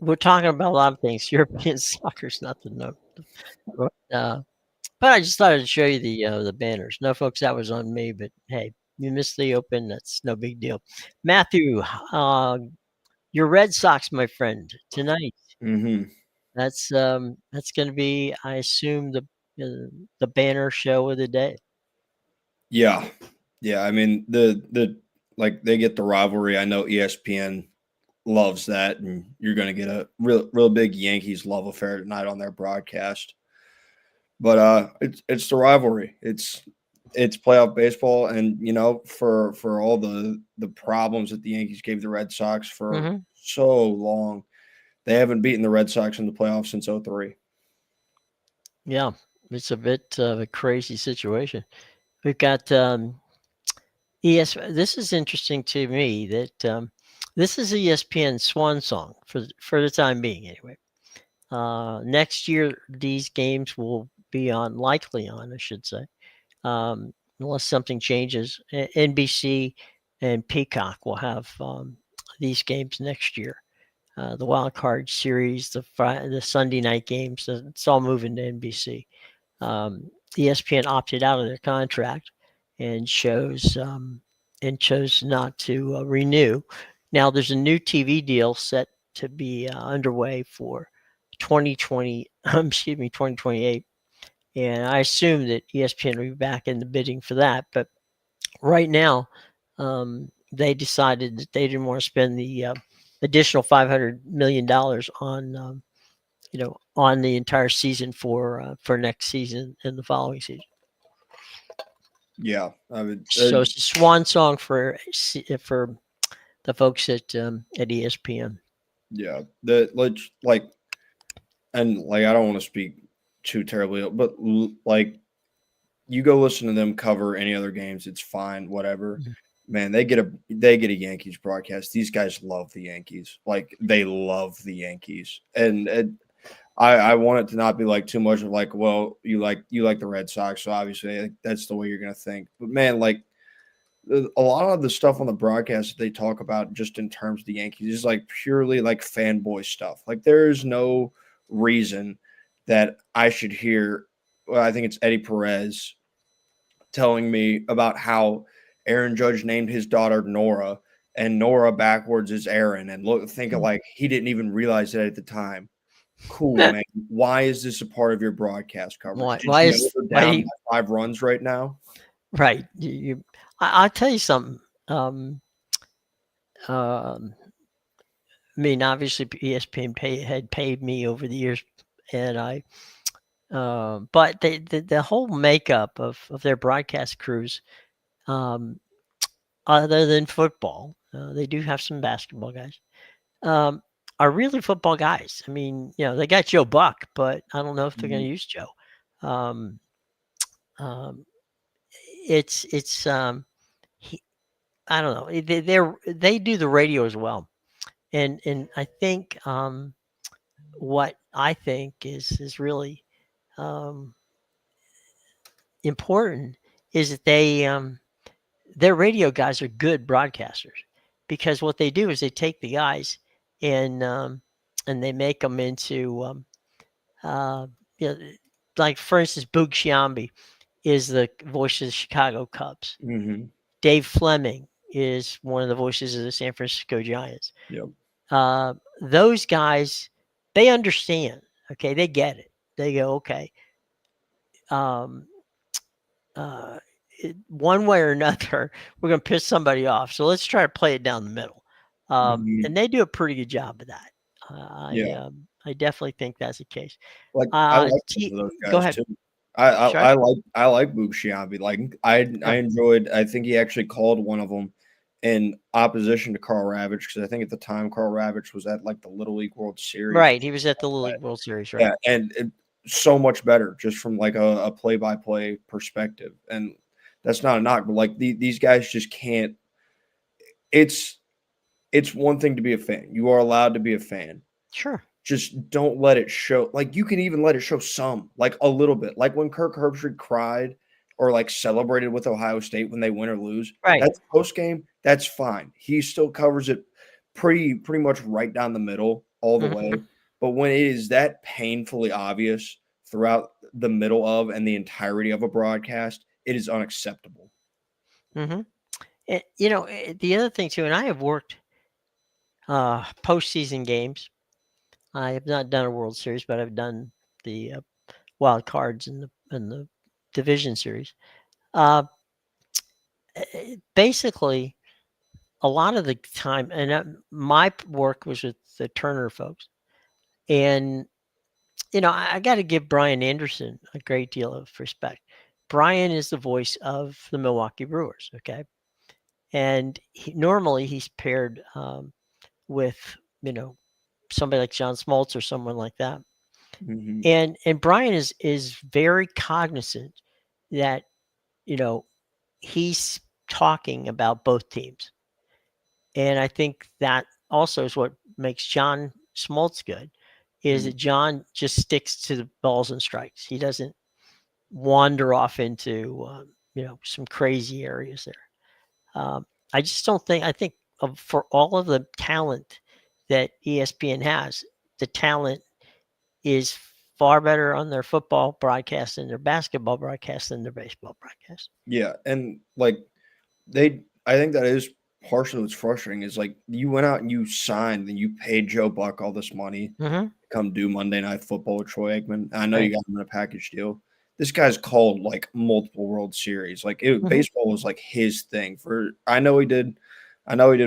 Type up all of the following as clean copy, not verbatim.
we're talking about a lot of things. European soccer's nothing, no. But I just thought I'd show you the banners. No, folks, that was on me. But hey, you missed the Open. That's no big deal. Matthew, your Red Sox, my friend, tonight. Mm-hmm. That's going to be, I assume, the banner show of the day. Yeah, yeah. I mean, the like they get the rivalry. I know ESPN loves that, and you're going to get a real big Yankees love affair tonight on their broadcast. But it's the rivalry. It's playoff baseball, and for all the problems that the Yankees gave the Red Sox for Mm-hmm. so long, they haven't beaten the Red Sox in the playoffs since '03. Yeah, it's a bit of a crazy situation. We've got This is interesting to me that this is ESPN's swan song for the time being, anyway. Next year, these games will be likely on, I should say, unless something changes. NBC and Peacock will have these games next year. The wild card series, the Sunday night games, it's all moving to NBC. ESPN opted out of their contract and chose not to renew. Now there's a new TV deal set to be underway for 2020, 2028, and I assume that ESPN will be back in the bidding for that. But right now, they decided that they didn't want to spend the additional $500 million on the entire season for next season and the following season. Yeah, I would. So it's a swan song for the folks at ESPN. Yeah, and I don't want to speak too terribly, but like you go listen to them cover any other games, it's fine, whatever. Mm-hmm. Man, they get a Yankees broadcast. These guys love the Yankees. Like they love the Yankees, and I want it to not be like too much of like, well, you like the Red Sox, so obviously that's the way you're gonna think. But man, like a lot of the stuff on the broadcast that they talk about just in terms of the Yankees is like purely like fanboy stuff. Like there is no reason that I should hear. Well, I think it's Eddie Perez telling me about how Aaron Judge named his daughter Nora, and Nora backwards is Aaron, and think of like he didn't even realize it at the time. Cool, man. Why is this a part of your broadcast coverage? Why? Did Why you know is they're why? down by 5 runs right now? Right. I'll tell you something. Um, I mean, obviously, ESPN had paid me over the years, and but the whole makeup of their broadcast crews, um, other than football, they do have some basketball guys. Um, are really football guys. I mean, they got Joe Buck, but I don't know if they're going to Mhm. use Joe. Um, um, it's he, I don't know. They do the radio as well, and I think what I think is really um, important is that their radio guys are good broadcasters, because what they do is they take the guys and they make them into uh, you know, like, for instance, Boog Sciambi is the voice of the Chicago Cubs. Mhm. Dave Fleming is one of the voices of the San Francisco Giants. Yep. Those guys, they understand. Okay, they get it. They go, okay, um, uh, one way or another, we're going to piss somebody off. So let's try to play it down the middle. Mhm. And they do a pretty good job of that. Yeah. I definitely think that's the case. Like I like both of those Go guys ahead. too. I I, Sorry. I like Boog Sciambi. Like I Yeah. enjoyed. I think he actually called one of them in opposition to Carl Ravitch, because I think at the time Carl Ravitch was at like the Little League World Series. Right. He was at the Little League World Series, right? Yeah, and so much better just from like a play-by-play perspective. And that's not a knock, but like these guys just can't. It's it's one thing to be a fan. You are allowed to be a fan. Sure. Just don't let it show. Like you can even let it show some, like a little bit. Like when Kirk Herbstreit cried or like celebrated with Ohio State when they win or lose. Right. That's post game. That's fine. He still covers it pretty much right down the middle all the Mm-hmm. way. But when it is that painfully obvious throughout the middle of and the entirety of a broadcast, it is unacceptable. Mm-hmm. The other thing too, and I have worked postseason games. I have not done a World Series, but I've done the wild cards in the division series. Uh, Basically, a lot of the time, and my work was with the Turner folks, and I got to give Brian Anderson a great deal of respect. Brian is the voice of the Milwaukee Brewers, okay, and normally he's paired with somebody like John Smoltz or someone like that. Mm-hmm. And Brian is very cognizant that you know he's talking about both teams, and I think that also is what makes John Smoltz good. Is that John just sticks to the balls and strikes. He doesn't wander off into some crazy areas there. I just don't think. I think for all of the talent that ESPN has, the talent is far better on their football broadcast and their basketball broadcast than their baseball broadcast. Yeah, and like I think that is partially what's frustrating is like you went out and you signed and you paid Joe Buck all this money Mm-hmm. to come do Monday Night Football with Troy Aikman. I know you Right. got him in a package deal. This guy's called like multiple World Series. Like Mm-hmm. baseball was like his thing. I know he did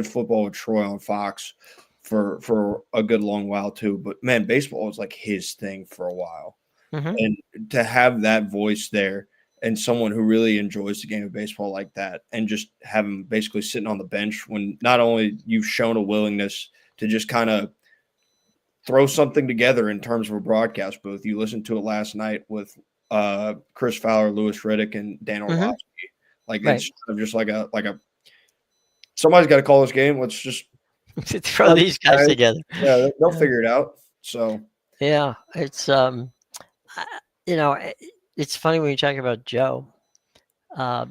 football with Troy on Fox for a good long while too. But man, baseball was like his thing for a while, Mm-hmm. and to have that voice there and someone who really enjoys the game of baseball like that and just have him basically sitting on the bench when not only you've shown a willingness to just kind of throw something together in terms of a broadcast booth. You listened to it last night with Chris Fowler, Lewis Riddick, and Dan Mm-hmm. Orlovsky. Like Right. it's kind of just like a somebody's got to call this game. Let's just Throw these guys guys. together. Yeah, they'll Yeah. figure it out. So Yeah. It's I- it's funny when you talk about Joe. Uh,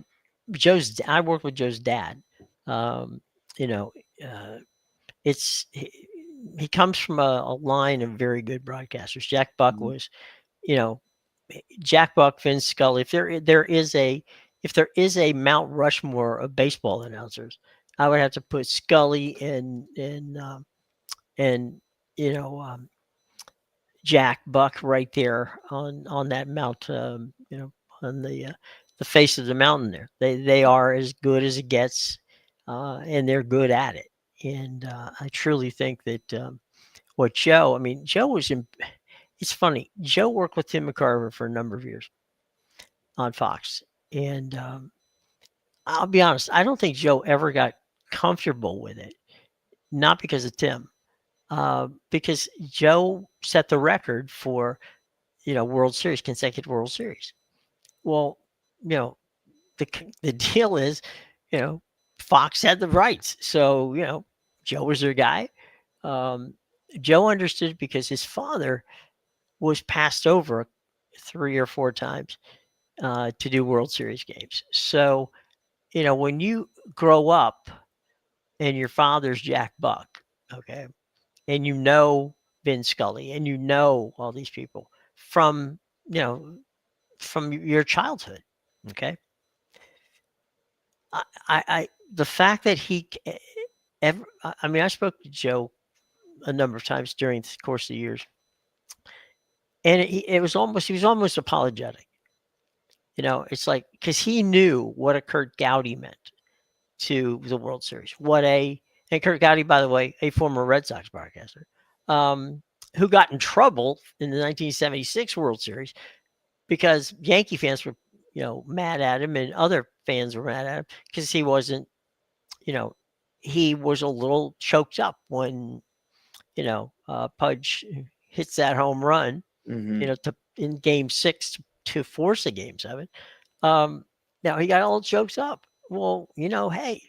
I work with Joe's dad. Um, you know, uh, it's he comes from a line of very good broadcasters. Jack Buck was, you know, Jack Buck, Vin Scully. If there is a Mount Rushmore of baseball announcers, I would have to put Scully and you know Jack Buck right there on that mount. On the face of the mountain there. They are as good as it gets, and they're good at it. And I truly think that what Joe. I mean, Joe was in. It's funny. Joe worked with Tim McCarver for a number of years on Fox, and I'll be honest. I don't think Joe ever got comfortable with it. Not because of Tim, because Joe set the record for World Series, consecutive World Series. Well, you know, the deal is, you know, Fox had the rights, so Joe was their guy. Um, Joe understood because his father was passed over 3 or 4 times to do World Series games. So when you grow up and your father's Jack Buck, okay, and Vin Scully, and all these people from you know from your childhood, okay. I the fact that I mean, I spoke to Joe a number of times during the course of the years, and it was almost he was almost apologetic. It's like because he knew what a Kurt Gowdy meant to the World Series. And Kurt Gowdy, by the way, a former Red Sox broadcaster, um, who got in trouble in the 1976 World Series because Yankee fans were mad at him and other fans were mad at him because you know, he was a little choked up when Pudge hits that home run, mhm. in Game 6 to force a Game 7. Now he got all choked up. Well, hey,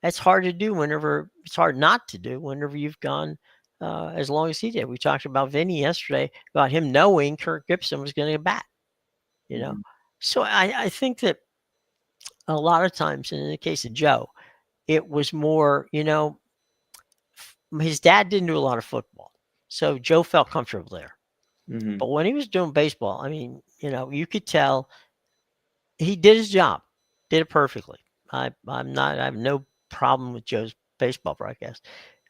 that's hard to do whenever it's hard not to do whenever you've gone as long as he did. We talked about Vinny yesterday about him knowing Kirk Gibson was going to bat. You know, Mhm. so I think that a lot of times, and in the case of Joe, it was more, his dad didn't do a lot of football. So Joe felt comfortable there. Mm-hmm. But when he was doing baseball, I mean, you could tell he did his job, did it perfectly. I have no problem with Joe's baseball broadcast.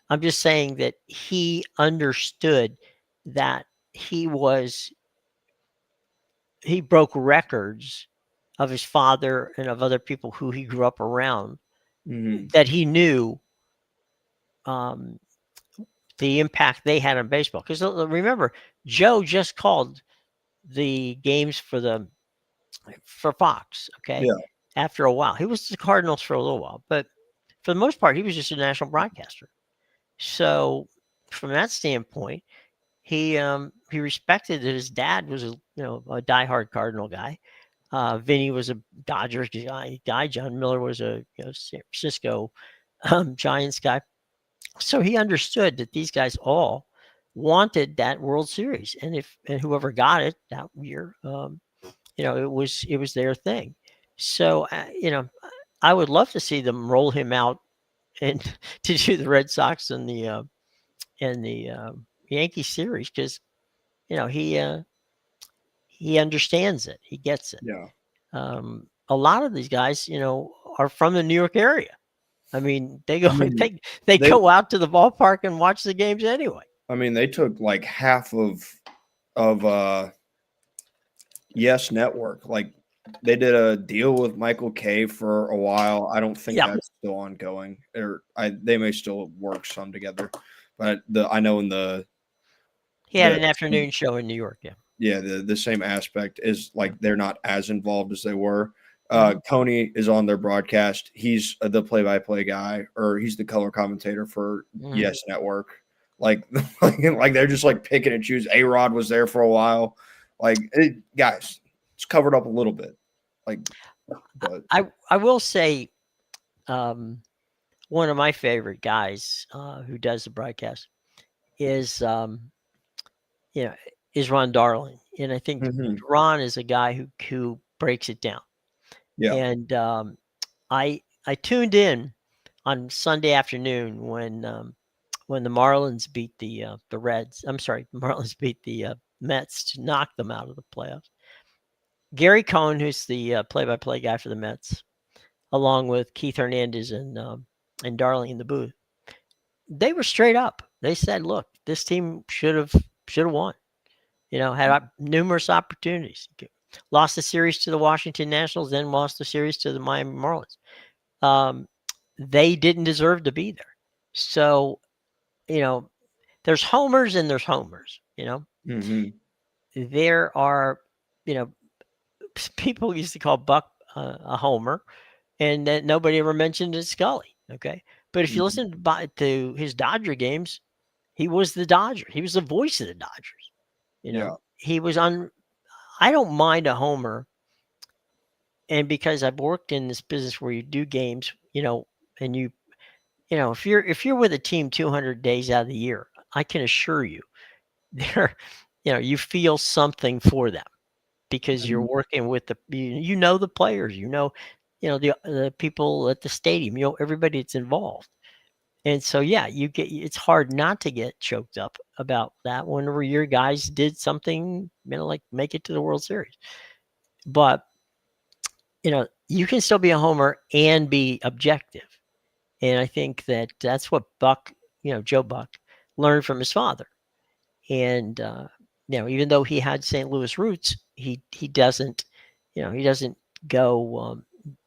I'm just saying that he understood that he was he broke records of his father and of other people who he grew up around, Mm-hmm. that he knew um, the impact they had on baseball. Because remember, Joe just called the games for Fox. Okay, Yeah. after a while, he was the Cardinals for a little while, but for the most part, he was just a national broadcaster. So from that standpoint, he respected that his dad was a diehard Cardinal guy. Vinny was a Dodgers guy. John Miller was a San Francisco Giants guy. So he understood that these guys all wanted that World Series, and whoever got it that year, it was their thing. So I would love to see them roll him out and to do the Red Sox and the Yankee series, because you know he understands it, he gets it. Yeah. A lot of these guys, are from the New York area. I mean, they go I mean, they they go out to the ballpark and watch the games anyway. they took like half of Yes Network. Like they did a deal with Michael Kay for a while. I don't think Yeah, that's still ongoing, or they may still work some together. But I know in he had the an afternoon show in New York. Yeah. yeah, the same aspect is like they're not as involved as they were. Mhm. Coney is on their broadcast. He's the play-by-play guy, or he's the color commentator for Mhm. Yes Network. Like, like they're just like picking and choose. A-Rod was there for a while. Like, guys, it's covered up a little bit. Like, but I will say, one of my favorite guys who does the broadcast is you know is Ron Darling, and I think mhm, Ron is a guy who breaks it down. yeah, And I tuned in on Sunday afternoon when the Marlins beat the Reds. I'm sorry, the Marlins beat the Mets to knock them out of the playoffs. Gary Cohn, who's the play-by-play guy for the Mets, along with Keith Hernandez and Darling in the booth, they were straight up. They said, "Look, this team should have won. Had numerous opportunities. Lost the series to the Washington Nationals, then lost the series to the Miami Marlins. Um, they didn't deserve to be there. So, you know, there's homers and there's homers. hmm There are, you know, people used to call Buck a homer, and that nobody ever mentioned is Scully. Okay, but if you listen to his Dodger games, he was the Dodger. He was the voice of the Dodgers. yeah, He was on. I don't mind a homer, and because I've worked in this business where you do games, and if you're with a team 200 days out of the year, I can assure you, there, you feel something for them because you're mhm, working with the players, the people at the stadium, everybody that's involved. And so, yeah, it's hard not to get choked up about that whenever your guys did something, like make it to the World Series. But, you can still be a homer and be objective. And I think that's what Joe Buck learned from his father. And, even though he had St. Louis roots, he doesn't, he doesn't go,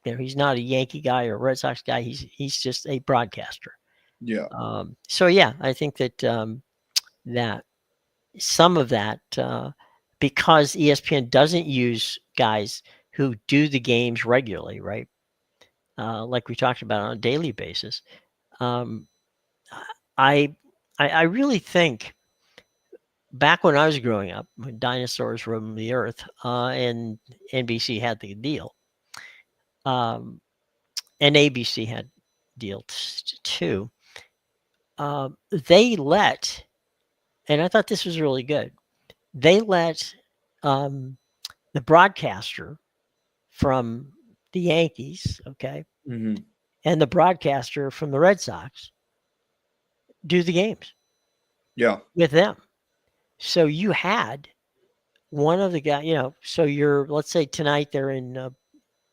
he's not a Yankee guy or a Red Sox guy. He's just a broadcaster. yeah, So yeah, I think that some of that, because ESPN doesn't use guys who do the games regularly, right? Like we talked about on a daily basis. Um, I, I really think back when I was growing up, when dinosaurs roamed the earth, and NBC had the deal, um, and ABC had deals too. They let, and I thought this was really good. They let um, the broadcaster from the Yankees, okay, hmm and the broadcaster from the Red Sox do the games yeah, with them. So you had one of the guys, so let's say tonight they're in,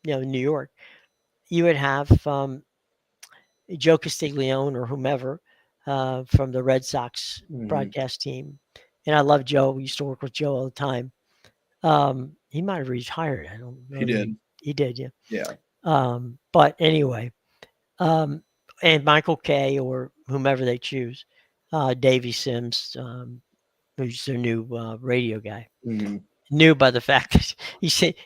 New York. You would have Joe Castiglione or whomever from the Red Sox Mhm. broadcast team. And I love Joe. We used to work with Joe all the time. He might have retired. I don't He know that did. he did, yeah. Yeah. But anyway, um, and Michael Kay or whomever they choose, Davey Sims, who's their new radio guy. Mhm. New by the fact that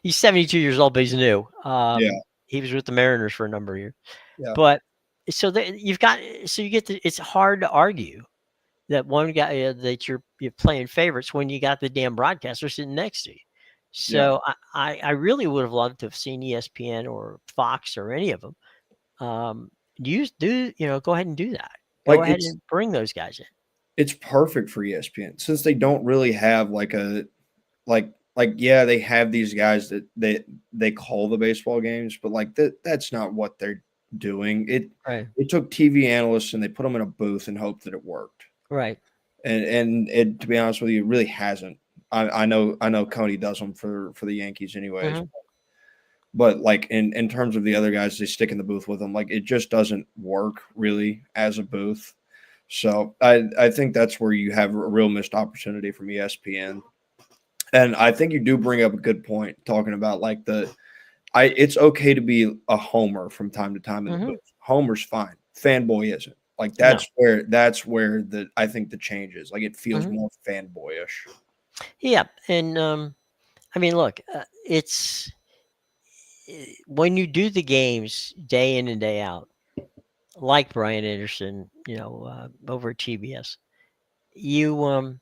he's 72 years old, but he's new. Yeah. He was with the Mariners for a number of years. Yeah. But so you get it's hard to argue that one guy that you're playing favorites when you got the damn broadcaster sitting next to you. Yeah. So I really would have loved to have seen ESPN or Fox or any of them. Go ahead and do that. Go Like ahead and bring those guys in. it's perfect for ESPN since they don't really have like a yeah, they have these guys that they call the baseball games, but like that's not what they're doing. Right. It took TV analysts and they put them in a booth and hoped that it worked. Right. And it, to be honest with you, it really hasn't. I know Coney does them for the Yankees anyways, Hmm. but like in terms of the other guys, they stick in the booth with them. Like it just doesn't work really as a booth. So I think that's where you have a real missed opportunity from ESPN. And I think you do bring up a good point talking about like it's okay to be a homer from time to time in the Hmm. booth. Homer's fine. Fanboy isn't. Like No. that's where I think the change is. Like it feels Hmm. more fanboyish. Yeah. And I mean, look, when you do the games day in and day out, like Brian Anderson, over at TBS, you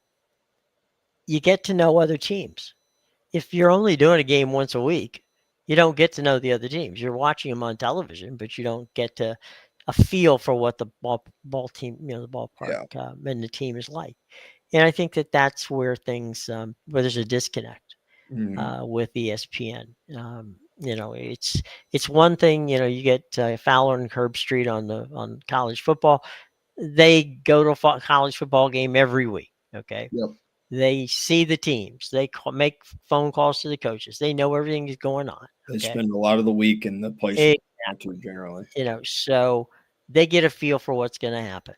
you get to know other teams. If you're only doing a game once a week, you don't get to know the other teams. You're watching them on television, but you don't get to a feel for what the ball team, the ballpark Yeah. and the team is like. And I think that that's where where there's a disconnect Mhm. with ESPN. It's one thing. You get Fowler and Herb Street on college football. They go to a college football game every week. Okay, Yep. they see the teams. They make phone calls to the coaches. They know everything is going on. They Okay, spend a lot of the week in the places they want to exactly. generally. So they get a feel for what's going to happen.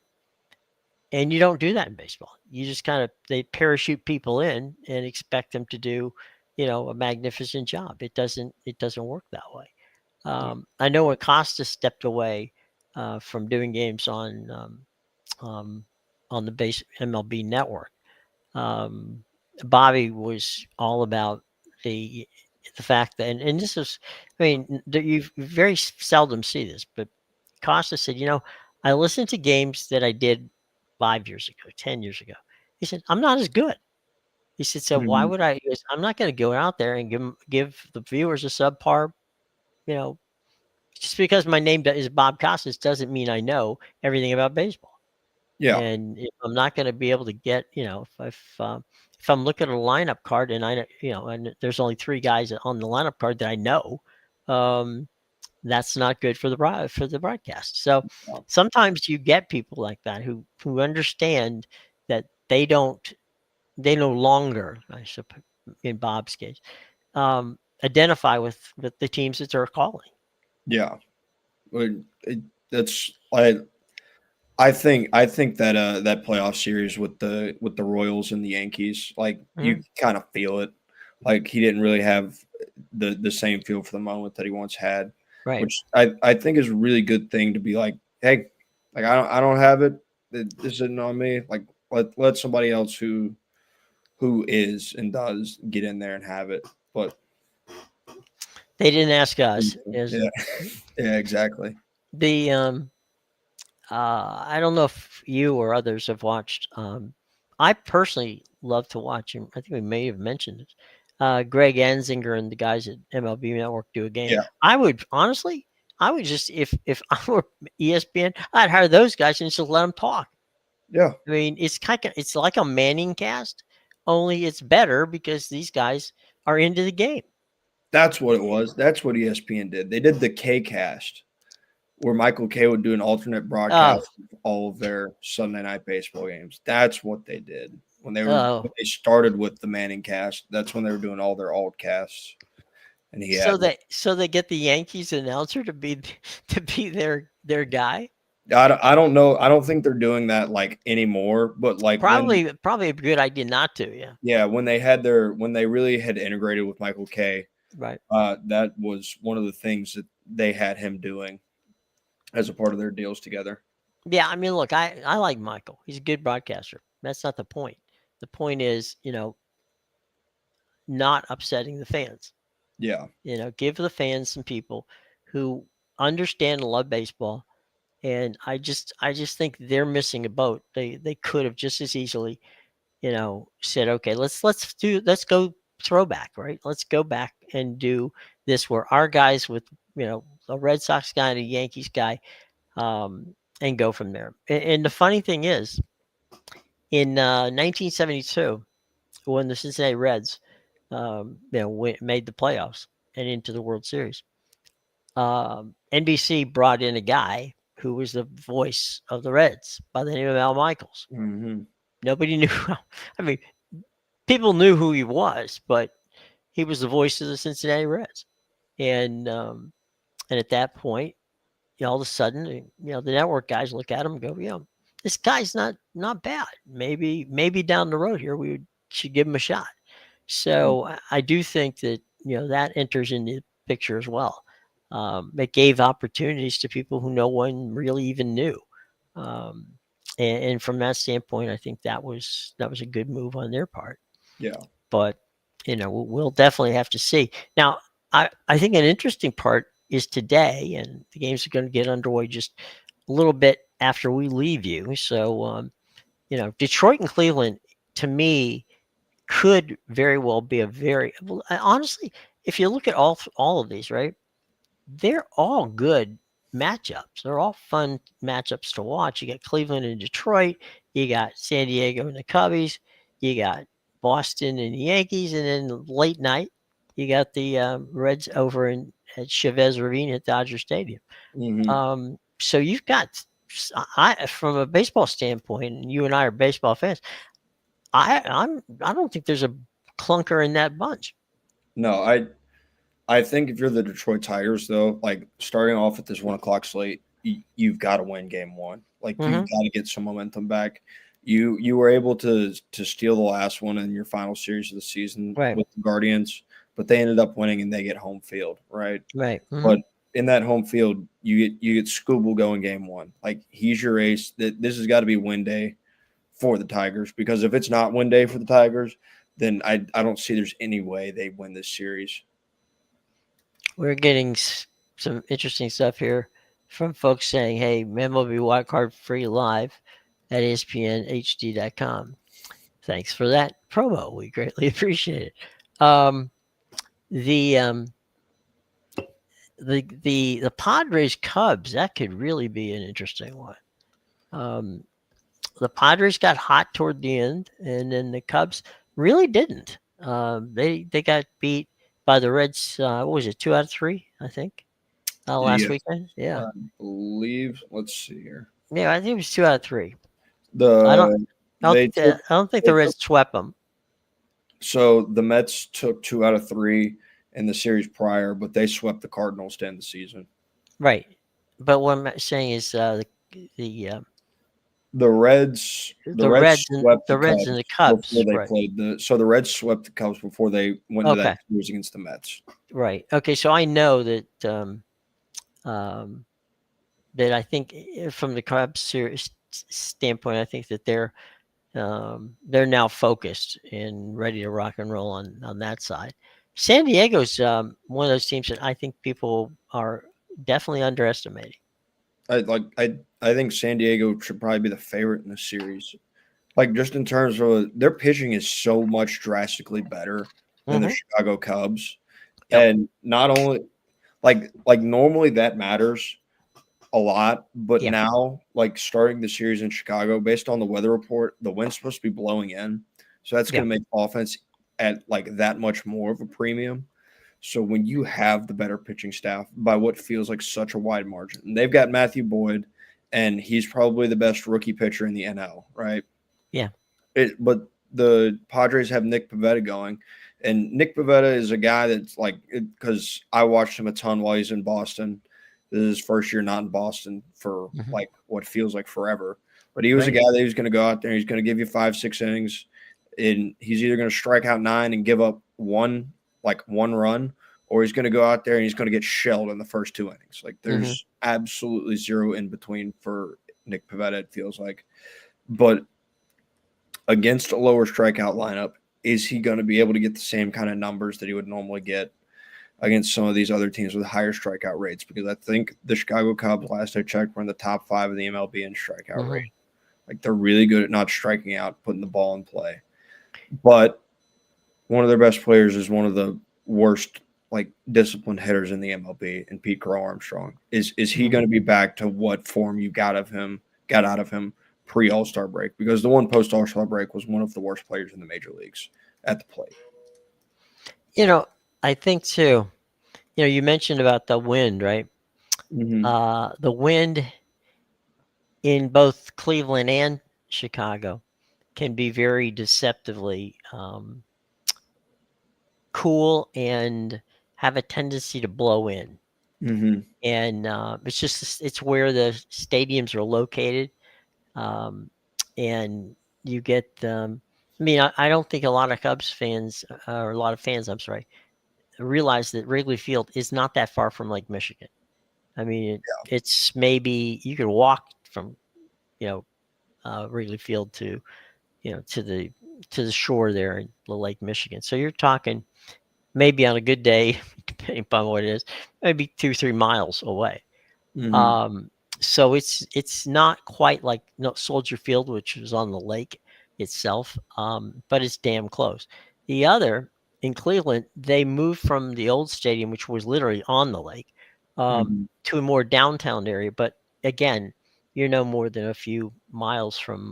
And you don't do that in baseball. You just they parachute people in and expect them to do, a magnificent job. It doesn't work that way. Yeah. I know Acosta stepped away from doing games um, on the base MLB network. Um, Bobby was all about the the fact that, and this is, I mean, you very seldom see this, but Costa said, I listened to games that I did 5 years ago, 10 years ago. He said, I'm not as good. He said, so why Mhm. would I? He goes, I'm not going to go out there and give the viewers a subpar, you know, just because my name is Bob Costas doesn't mean I know everything about baseball. Yeah. And if I'm not going to be able to get, if I'm looking at a lineup card and and there's only three guys on the lineup card that I know, um, that's not good for the broadcast. So Yeah. sometimes you get people like that who understand that they no longer, I suppose, in Bob's case, identify with the teams that they're calling. Yeah. Well, that's I think that that playoff series with the Royals and the Yankees, like you Mhm. kind of feel it. Like he didn't really have the same feel for the moment that he once had, Right. which I think is a really good thing to be like, hey, like I don't have it. This isn't on me. Like let somebody else who is and does get in there and have it. But They didn't ask us. Is yeah, yeah, exactly. the I don't know if you or others have watched. I personally love to watch him. I think we may have mentioned it. Greg Enzinger and the guys at MLB Network do a game. Yeah, I would honestly, I would just if I were ESPN, I'd hire those guys and just let them talk. yeah. I mean, it's like a Manning cast, only it's better because these guys are into the game. That's what it was. That's what ESPN did. They did the K cast where Michael K would do an alternate Oh, broadcast of all of their Sunday night baseball games. That's what they did. Oh, when they started with the Manning cast. That's when they were doing all their alt casts, and he had. so they get the Yankees announcer to be to be their guy. I don't know. I don't think they're doing that like anymore. But like Probably a good idea not to. Yeah. yeah, when they really had integrated with Michael Kay, Right. that was one of the things that they had him doing as a part of their deals together. Yeah. I mean, look, I like Michael. He's a good broadcaster. That's not the point. The point is, not upsetting the fans. Yeah. Give the fans some people who understand and love baseball. And I just think they're missing a boat. They could have just as easily, said, okay, let's go throwback, right? Let's go back and do this where our guys with, a Red Sox guy and a Yankees guy, and go from there. And the funny thing is, in 1972, when the Cincinnati Reds, made the playoffs and into the World Series, NBC brought in a guy who was the voice of the Reds by the name of Al Michaels. Mm-hmm. Nobody knew. I mean, people knew who he was, but he was the voice of the Cincinnati Reds. And at that point, all of a sudden, the network guys look at him and go, this guy's not bad. Maybe down the road here we should give him a shot. So I do think that that enters in the picture as well. It gave opportunities to people who no one really even knew, um, and from that standpoint, I think that was a good move on their part. Yeah. But we'll definitely have to see. Now, I think an interesting part is today, and the games are going to get underway just a little bit after we leave you. So, Detroit and Cleveland, to me, could very well be a very honestly, if you look at all of these, right, they're all good matchups. They're all fun matchups to watch. You got Cleveland and Detroit, you got San Diego and the Cubbies, you got Boston and the Yankees, and then late night you got the Reds over at Chavez Ravine at Dodger Stadium. Mm-hmm. So you've got, from a baseball standpoint, and you and I are baseball fans. I don't think there's a clunker in that bunch. No, I think if you're the Detroit Tigers, though, like starting off at this 1 o'clock slate, you've got to win game one. Like you've got to get some momentum back. You were able to steal the last one in your final series of the season Right. with the Guardians, but they ended up winning and they get home field, right? Right. But in that home field, you get Scooble going game one. Like he's your ace. That this has got to be win day for the Tigers, because if it's not win day for the Tigers, then I don't see there's any way they win this series. We're getting some interesting stuff here from folks saying, hey, MLB Wildcard Free live at ESPNHD.com. Thanks for that promo. We greatly appreciate it. The Padres Cubs, that could really be an interesting one. The Padres got hot toward the end, and then the Cubs really didn't. They got beat by the Reds. What was it, 2 out of 3? I think last weekend. Yeah, I believe. Let's see here. yeah, I think it was 2 out of 3. The I don't think the Reds took, swept them. so the Mets took 2 out of 3 in the series prior, but they swept the Cardinals to end the season. Right, but what I'm saying is The Reds swept the Reds and the Cubs before they right. played the Reds swept the Cubs before they went to that series against the Mets. Right. Okay. So I know that that I think from the Cubs series standpoint, I think that they're now focused and ready to rock and roll on that side. San Diego's one of those teams that I think people are definitely underestimating. I think San Diego should probably be the favorite in the series. Like just in terms of their pitching is so much drastically better than the Chicago Cubs. Yep. And not only like normally that matters a lot, but now like starting the series in Chicago, based on the weather report, the wind's supposed to be blowing in. So that's going to make offense at like that much more of a premium. So when you have the better pitching staff by what feels like such a wide margin, and they've got Matthew Boyd, and he's probably the best rookie pitcher in the NL, right? Yeah. But the Padres have Nick Pivetta going, and Nick Pivetta is a guy that's like, because I watched him a ton while he's in Boston. This is his first year not in Boston for Mhm. like what feels like forever. But he was a Right. guy that he was going to go out there. He's going to give you 5, 6 innings, and he's either going to strike out 9 and give up one run, or he's going to go out there and he's going to get shelled in the first 2 innings. Like Mhm. there's absolutely zero in between for Nick Pivetta. It feels like, but against a lower strikeout lineup, is he going to be able to get the same kind of numbers that he would normally get against some of these other teams with higher strikeout rates? Because I think the Chicago Cubs, last I checked, were in the top 5 of the MLB in strikeout rate. Mhm. Like they're really good at not striking out, putting the ball in play. But one of their best players is one of the worst like disciplined hitters in the MLB, and Pete Crow Armstrong. Is he Mhm. going to be back to what form you got out of him pre All-Star break? Because the one post All-Star break was one of the worst players in the major leagues at the plate. You know, I think too. You mentioned about the wind, right? Mm-hmm. The wind in both Cleveland and Chicago can be very deceptively cool and have a tendency to blow in. Mm-hmm. And it's where the stadiums are located, um, and you get. I mean, I don't think a lot of Cubs fans or a lot of fans, I'm sorry, realize that Wrigley Field is not that far from Lake Michigan. I mean, it's maybe you could walk from you know Wrigley Field to to the shore there in the Lake Michigan. So you're talking maybe on a good day, depending upon what it is, maybe 2 3 miles away. Mm-hmm. Um, so it's not quite like Soldier Field, which is on the lake itself, but it's damn close. The other in Cleveland, they moved from the old stadium, which was literally on the lake, Mm-hmm. to a more downtown area. But again, you're no more than a few miles from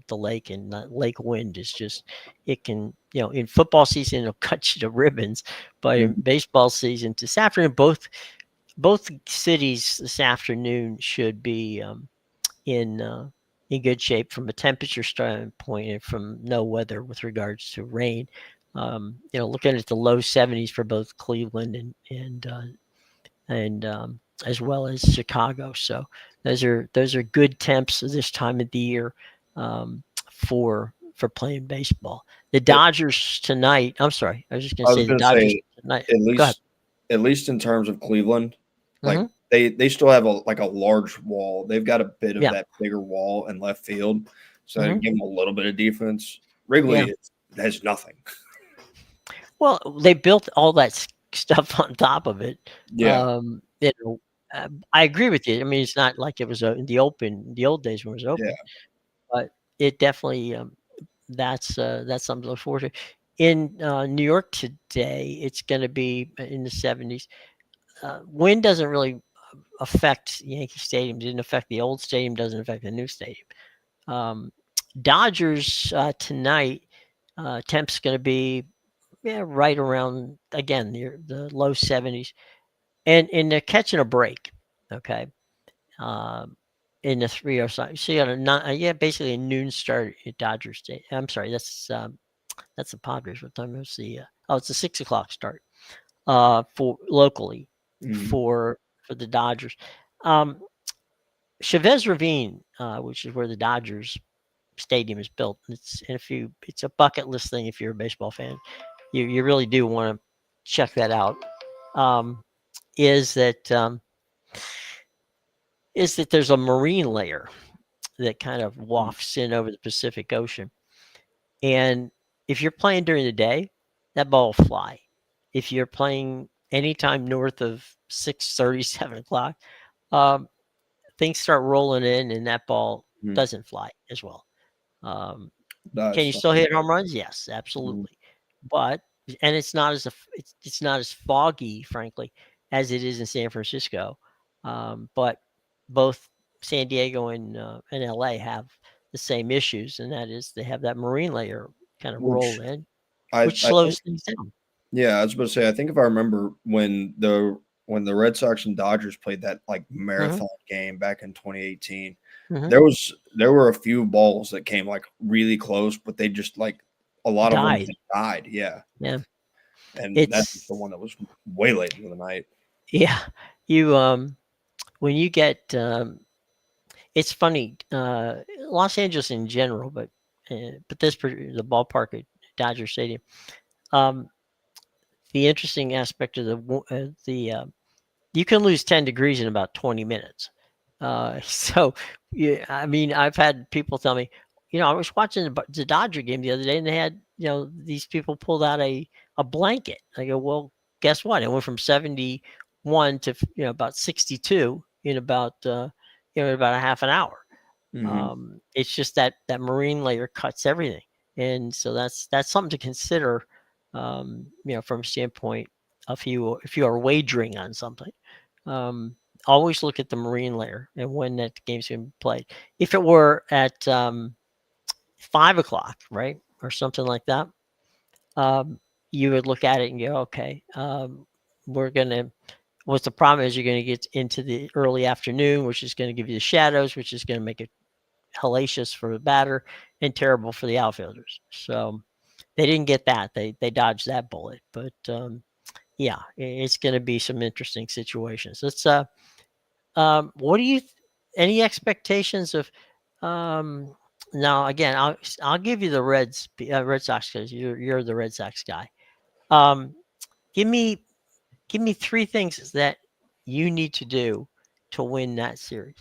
the lake, and the lake wind is just it can in football season it'll cut you to ribbons, but in Mm-hmm. baseball season this afternoon both cities this afternoon should be in uh, in good shape from a temperature standpoint and from no weather with regards to rain. Looking at the low 70s for both Cleveland and as well as Chicago. So those are good temps this time of the year um, for playing baseball. The Dodgers tonight. I'm sorry, I was just going to I was say the going to Dodgers say tonight. at Go ahead. least at least in terms of Cleveland, like Hmm. they still have a large wall. They've got a bit of Yeah. that bigger wall in left field, so they Hmm. give them a little bit of defense. Yeah. Has nothing. Well, they built all that stuff on top of it. Yeah, I agree with you. I mean, it's not like it was in the open, the old days when it was yeah. open, but it definitely that's something to look forward to. In New York today, it's going to be in the 70s. Wind doesn't really affect Yankee Stadium. Didn't affect the old stadium. Doesn't affect the new stadium. Um, Dodgers tonight. Temp's going to be right around again the low 70s, and they're catching a break. Okay, um, in the 3:05. So you got basically a noon start at Dodgers Day. I'm sorry, that's the Padres. What time is the? It's a 6 o'clock start. For locally Mhm. for the Dodgers. Um, Chavez Ravine, which is where the Dodgers stadium is built. It's a bucket list thing if you're a baseball fan. You really do want to check that out. Um, is that is that there's a marine layer that kind of Mhm. wafts in over the Pacific Ocean, and if you're playing during the day, that ball will fly. If you're playing anytime north of 6:30, 7 o'clock, um, things start rolling in, and that ball Mhm. doesn't fly as well. Um, can That's you still something. hit home runs? Yes, Mhm. absolutely. But and it's not as foggy, frankly, as it is in San Francisco. But both San Diego and LA have the same issues, and that is they have that marine layer kind of roll Which in, which I think, slows things down. yeah, I was about to say, I think if I remember when the Red Sox and Dodgers played that like Hmm. marathon game back in 2018, Hmm. There were a few balls that came like really close, but they just like a lot of them Died. just died. Yeah, Yeah. and that's the It's one that was way late in the night. yeah. You when you get it's funny, Los Angeles in general, but the ballpark at Dodger Stadium. Um, the interesting aspect of the you can lose 10 degrees in about 20 minutes. So, yeah, I mean, I've had people tell me, I was watching the Dodger game the other day, and they had these people pulled out a blanket. I go, well, guess what? It went from 71 to about 62 in about a half an hour. Hmm. It's just that marine layer cuts everything, and so that's something to consider. From a standpoint of if you are wagering on something, um, always look at the marine layer and when that game's going to be played. If it were at 5 o'clock, right, or something like that, um, you would look at it and go, okay, we're gonna. What's the problem is you're going to get into the early afternoon, which is going to give you the shadows, which is going to make it hellacious for the batter and terrible for the outfielders. So they didn't get that. They dodged that bullet. But yeah, it's going to be some interesting situations. Let's what do you any expectations of um now again I'll give you the Red Sox because you're the Red Sox guy. Um give me three things that you need to do to win that series.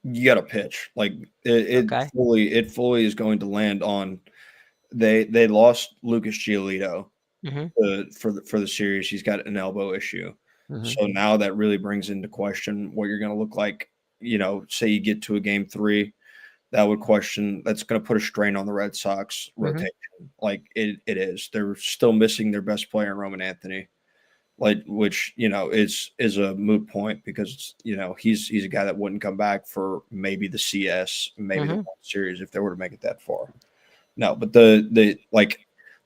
You got to pitch like Okay. it fully is going to land on they lost Lucas Giolito Mm-hmm. for the series. He's got an elbow issue. Mm-hmm. So now that really brings into question what you're going to look like. Say you get to a game 3, that's going to put a strain on the Red Sox Mm-hmm. rotation. Like it is. They're still missing their best player in Roman Anthony. Like which, is a moot point because, he's a guy that wouldn't come back for maybe the CS, maybe the Mm-hmm. World Series if they were to make it that far. No, but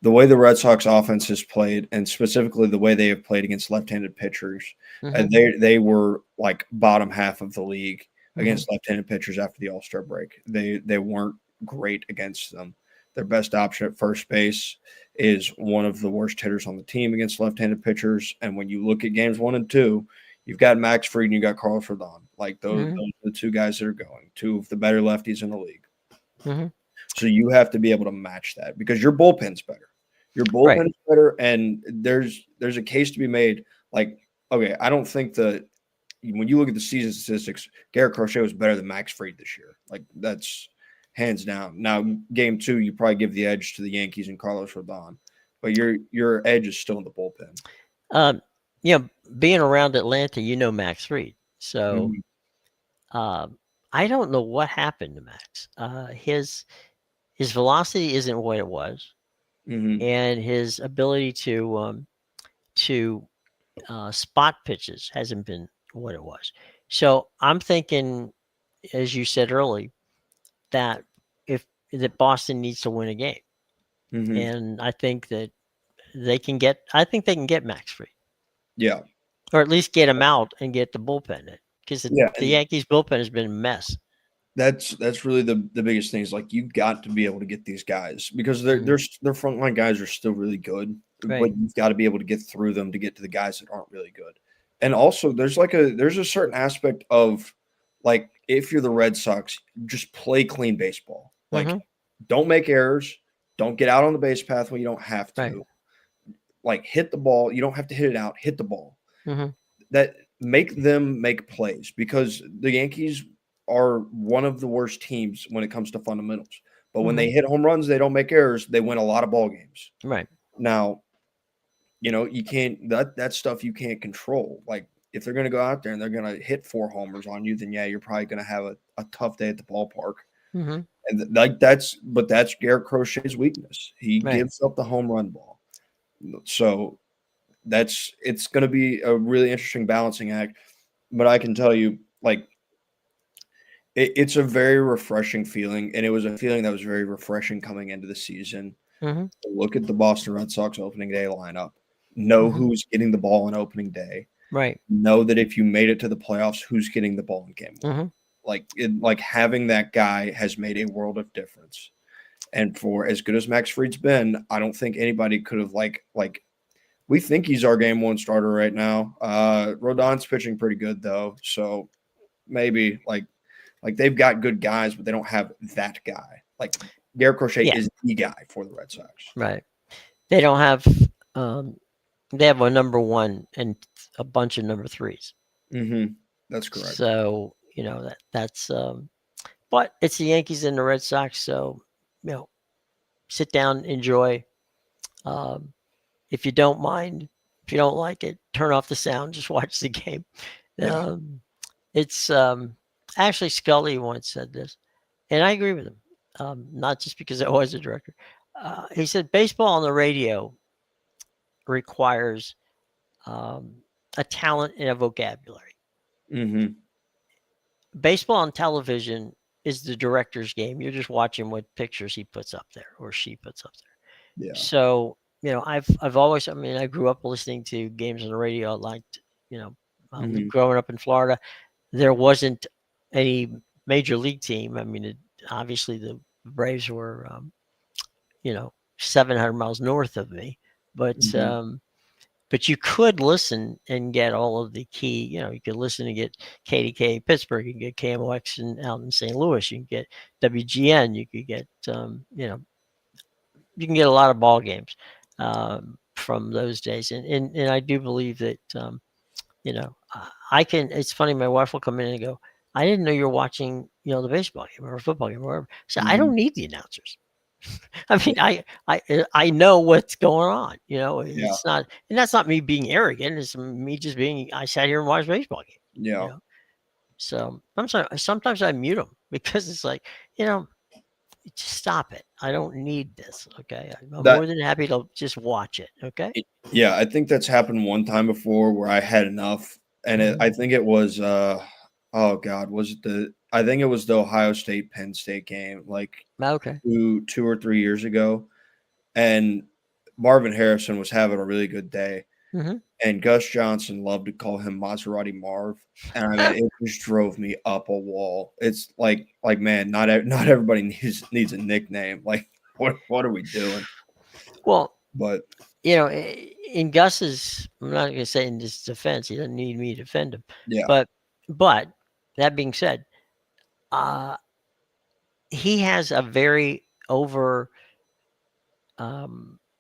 the way the Red Sox offense has played, and specifically the way they have played against left-handed pitchers, Mm-hmm. and they were like bottom half of the league Mm-hmm. against left-handed pitchers after the All-Star break. They weren't great against them. Their best option at first base is one of the worst hitters on the team against left-handed pitchers. And when you look at games 1 and 2, you've got Max Fried and you got Carlos Rodon. Like those Mm-hmm. are the two guys that are going, two of the better lefties in the league. Mm-hmm. So you have to be able to match that because your bullpen's better. Your Right. bullpen is better, and there's a case to be made. Like, okay, I don't think that when you look at the season statistics, Garrett Crochet was better than Max Fried this year. Like that's hands down. Now, game 2, you probably give the edge to the Yankees and Carlos Rodon, but your edge is still in the bullpen. Um, Being around Atlanta, Max Fried. So Mhm. um, I don't know what happened to Max. His velocity isn't what it was, Mhm. and his ability to spot pitches hasn't been what it was. So I'm thinking, as you said early, that if that Boston needs to win a game, Mhm. and I think that I think they can get Max Fried, Yeah. or at least get him out and get the bullpen in because Yeah, the and Yankees bullpen has been a mess. that's really the biggest thing is like you've got to be able to get these guys because Mhm. their frontline guys are still really good, Right. but you've got to be able to get through them to get to the guys that aren't really good. And also there's a certain aspect of like if you're the Red Sox, just play clean baseball. Like Hmm. don't make errors, don't get out on the base path when you don't have Right. to. Like hit the ball, you don't have to hit it out, hit the ball Hmm. that make them make plays because the Yankees are one of the worst teams when it comes to fundamentals. But when Hmm. they hit home runs, they don't make errors. They win a lot of ball games. Right. Now, you can't that stuff you can't control. Like if they're going to go out there and they're going to hit 4 homers on you, then yeah, you're probably going to have a tough day at the ballpark. Hmm. And that's Garrett Crochet's weakness. He Right. gives up the home run ball. So it's going to be a really interesting balancing act. But I can tell you, like it's a very refreshing feeling, and it was a feeling that was very refreshing coming into the season. Hmm. Look at the Boston Red Sox opening day lineup. Know Hmm. who's getting the ball on opening day. Right. Know that if you made it to the playoffs, who's getting the ball in game 1. Hmm. Like having that guy has made a world of difference. And for as good as Max Fried's been, I don't think anybody could have like we think he's our game one starter right now. Rodon's pitching pretty good though, so maybe like they've got good guys, but they don't have that guy. Like Garrett Crochet Yeah. is the guy for the Red Sox. Right. They don't have. They have a number one and a bunch of number threes. Mm-hmm. That's correct. So that's. But it's the Yankees and the Red Sox, so sit down, enjoy. If you don't mind, if you don't like it, turn off the sound. Just watch the game. Yeah. It's actually Scully once said this, and I agree with him. Not just because I was a director. He said baseball on the radio requires a talent and a vocabulary. Mm-hmm. Baseball on television is the director's game. You're just watching what pictures he puts up there or she puts up there. Yeah. So I've always, I grew up listening to games on the radio. I liked, growing up in Florida, there wasn't any major league team. Obviously the Braves were, 700 miles north of me, but but you could listen and get all of the key. You could listen and get KDK Pittsburgh. You can get KMOX out in St. Louis. You can get WGN. You could get you can get a lot of ball games from those days. And I do believe that I can. It's funny. My wife will come in and go, "I didn't know you're watching the baseball game or a football game or whatever." So I don't need the announcers. I know what's going on. It's not, and that's not me being arrogant. It's me just being. I sat here and watched a baseball game. Yeah. So sometimes I mute them because it's like just stop it. I don't need this. Okay, I'm more than happy to just watch it. Okay. Yeah, I think that's happened one time before where I had enough, and I think it was oh God, was it I think it was the Ohio State Penn State game, like Okay. 2 or 3 years ago, and Marvin Harrison was having a really good day, and Gus Johnson loved to call him Maserati Marv, and it just drove me up a wall. It's like man, not everybody needs a nickname. Like what are we doing? Well, but in Gus's, I'm not going to say in his defense, he doesn't need me to defend him. Yeah. But that being said, he has a very over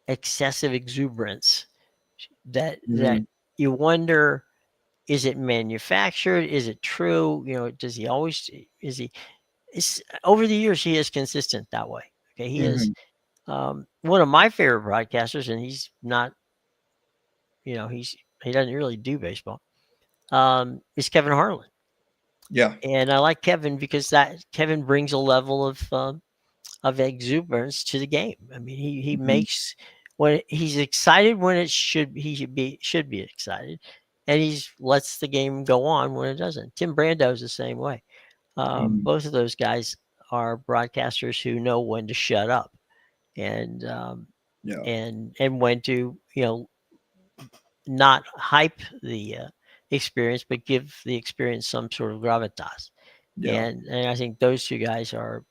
excessive exuberance that you wonder, is it manufactured? Is it true? Does he always, over the years, he is consistent that way. Okay. He is one of my favorite broadcasters, and he's not, he doesn't really do baseball, is Kevin Harlan. Yeah. And I like Kevin because Kevin brings a level of exuberance to the game. He makes, when he's excited when he should be excited, and he lets the game go on when it doesn't. Tim Brando is the same way. Both of those guys are broadcasters who know when to shut up and and when to not hype the experience, but give the experience some sort of gravitas. Yeah. And I think those two guys are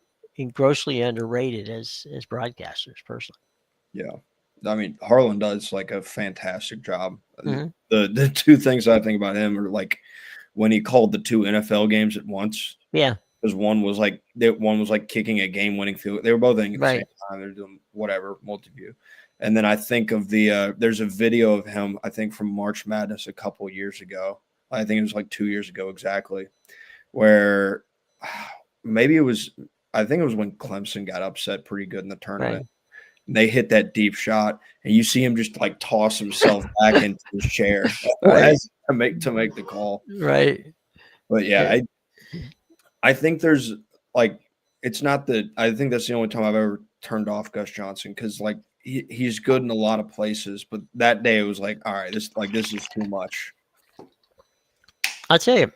grossly underrated as broadcasters, personally. Yeah. Harlan does like a fantastic job. The two things I think about him are like when he called the 2 NFL games at once. Yeah. Because one was like kicking a game-winning field. They were both in at the same time. They're doing whatever, multi-view. And then I think of there's a video of him, I think from March Madness a couple years ago. I think it was like 2 years ago exactly, where maybe it was, I think it was when Clemson got upset pretty good in the tournament. And they hit that deep shot, and you see him just like toss himself back into his chair to make the call. Right. But yeah, I think there's like, it's not that, I think that's the only time I've ever turned off Gus Johnson, because like he's good in a lot of places, but that day it was like, all right, this is too much. I'll tell you,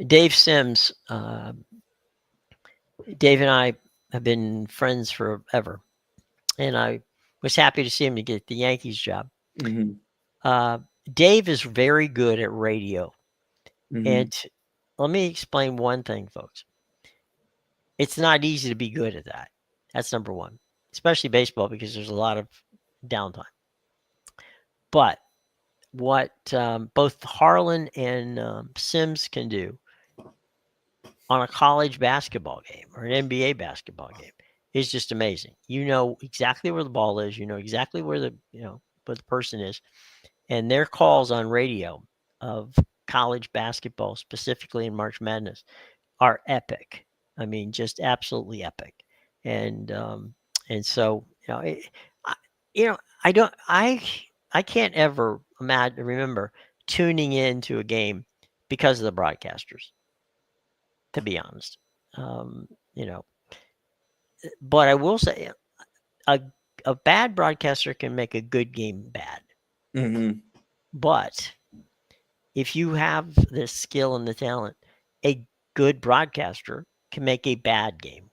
Dave Sims, Dave and I have been friends forever, and I was happy to see him to get the Yankees job. Dave is very good at radio, and let me explain one thing, folks. It's not easy to be good at that. That's number one, especially baseball because there's a lot of downtime. But what both Harlan and Sims can do on a college basketball game or an NBA basketball game is just amazing. You know exactly where the ball is. You know exactly where where the person is, and their calls on radio of college basketball, specifically in March Madness, are epic. I mean, just absolutely epic. And so I, I don't I can't ever remember tuning into a game because of the broadcasters. To be honest, um, you know, but I will say a a bad broadcaster can make a good game bad. Mm-hmm. But if you have the skill and the talent, a good broadcaster can make a bad game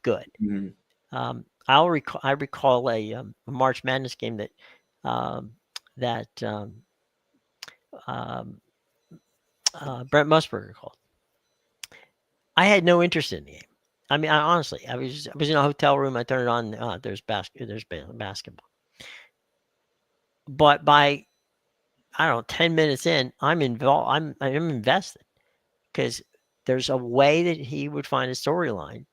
good. Mm-hmm. I recall a March Madness game um, that um, Brent Musburger called. I had no interest in the game. I mean, honestly, I was in a hotel room. I turned it on. There's basketball. But by I don't know 10 minutes in, I'm involved. I'm invested because there's a way that he would find a storyline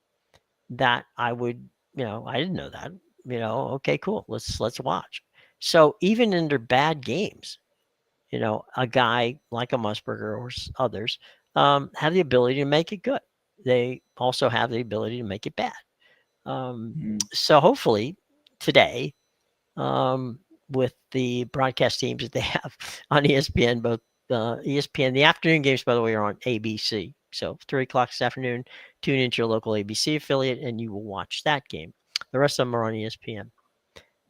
that I would. I didn't know that. Okay, cool. Let's watch. So even in their bad games, a guy like a Musburger or others have the ability to make it good. They also have the ability to make it bad. So hopefully today, with the broadcast teams that they have on ESPN, both ESPN, the afternoon games, by the way, are on ABC. So 3 o'clock this afternoon, tune into your local ABC affiliate and you will watch that game. The rest of them are on ESPN.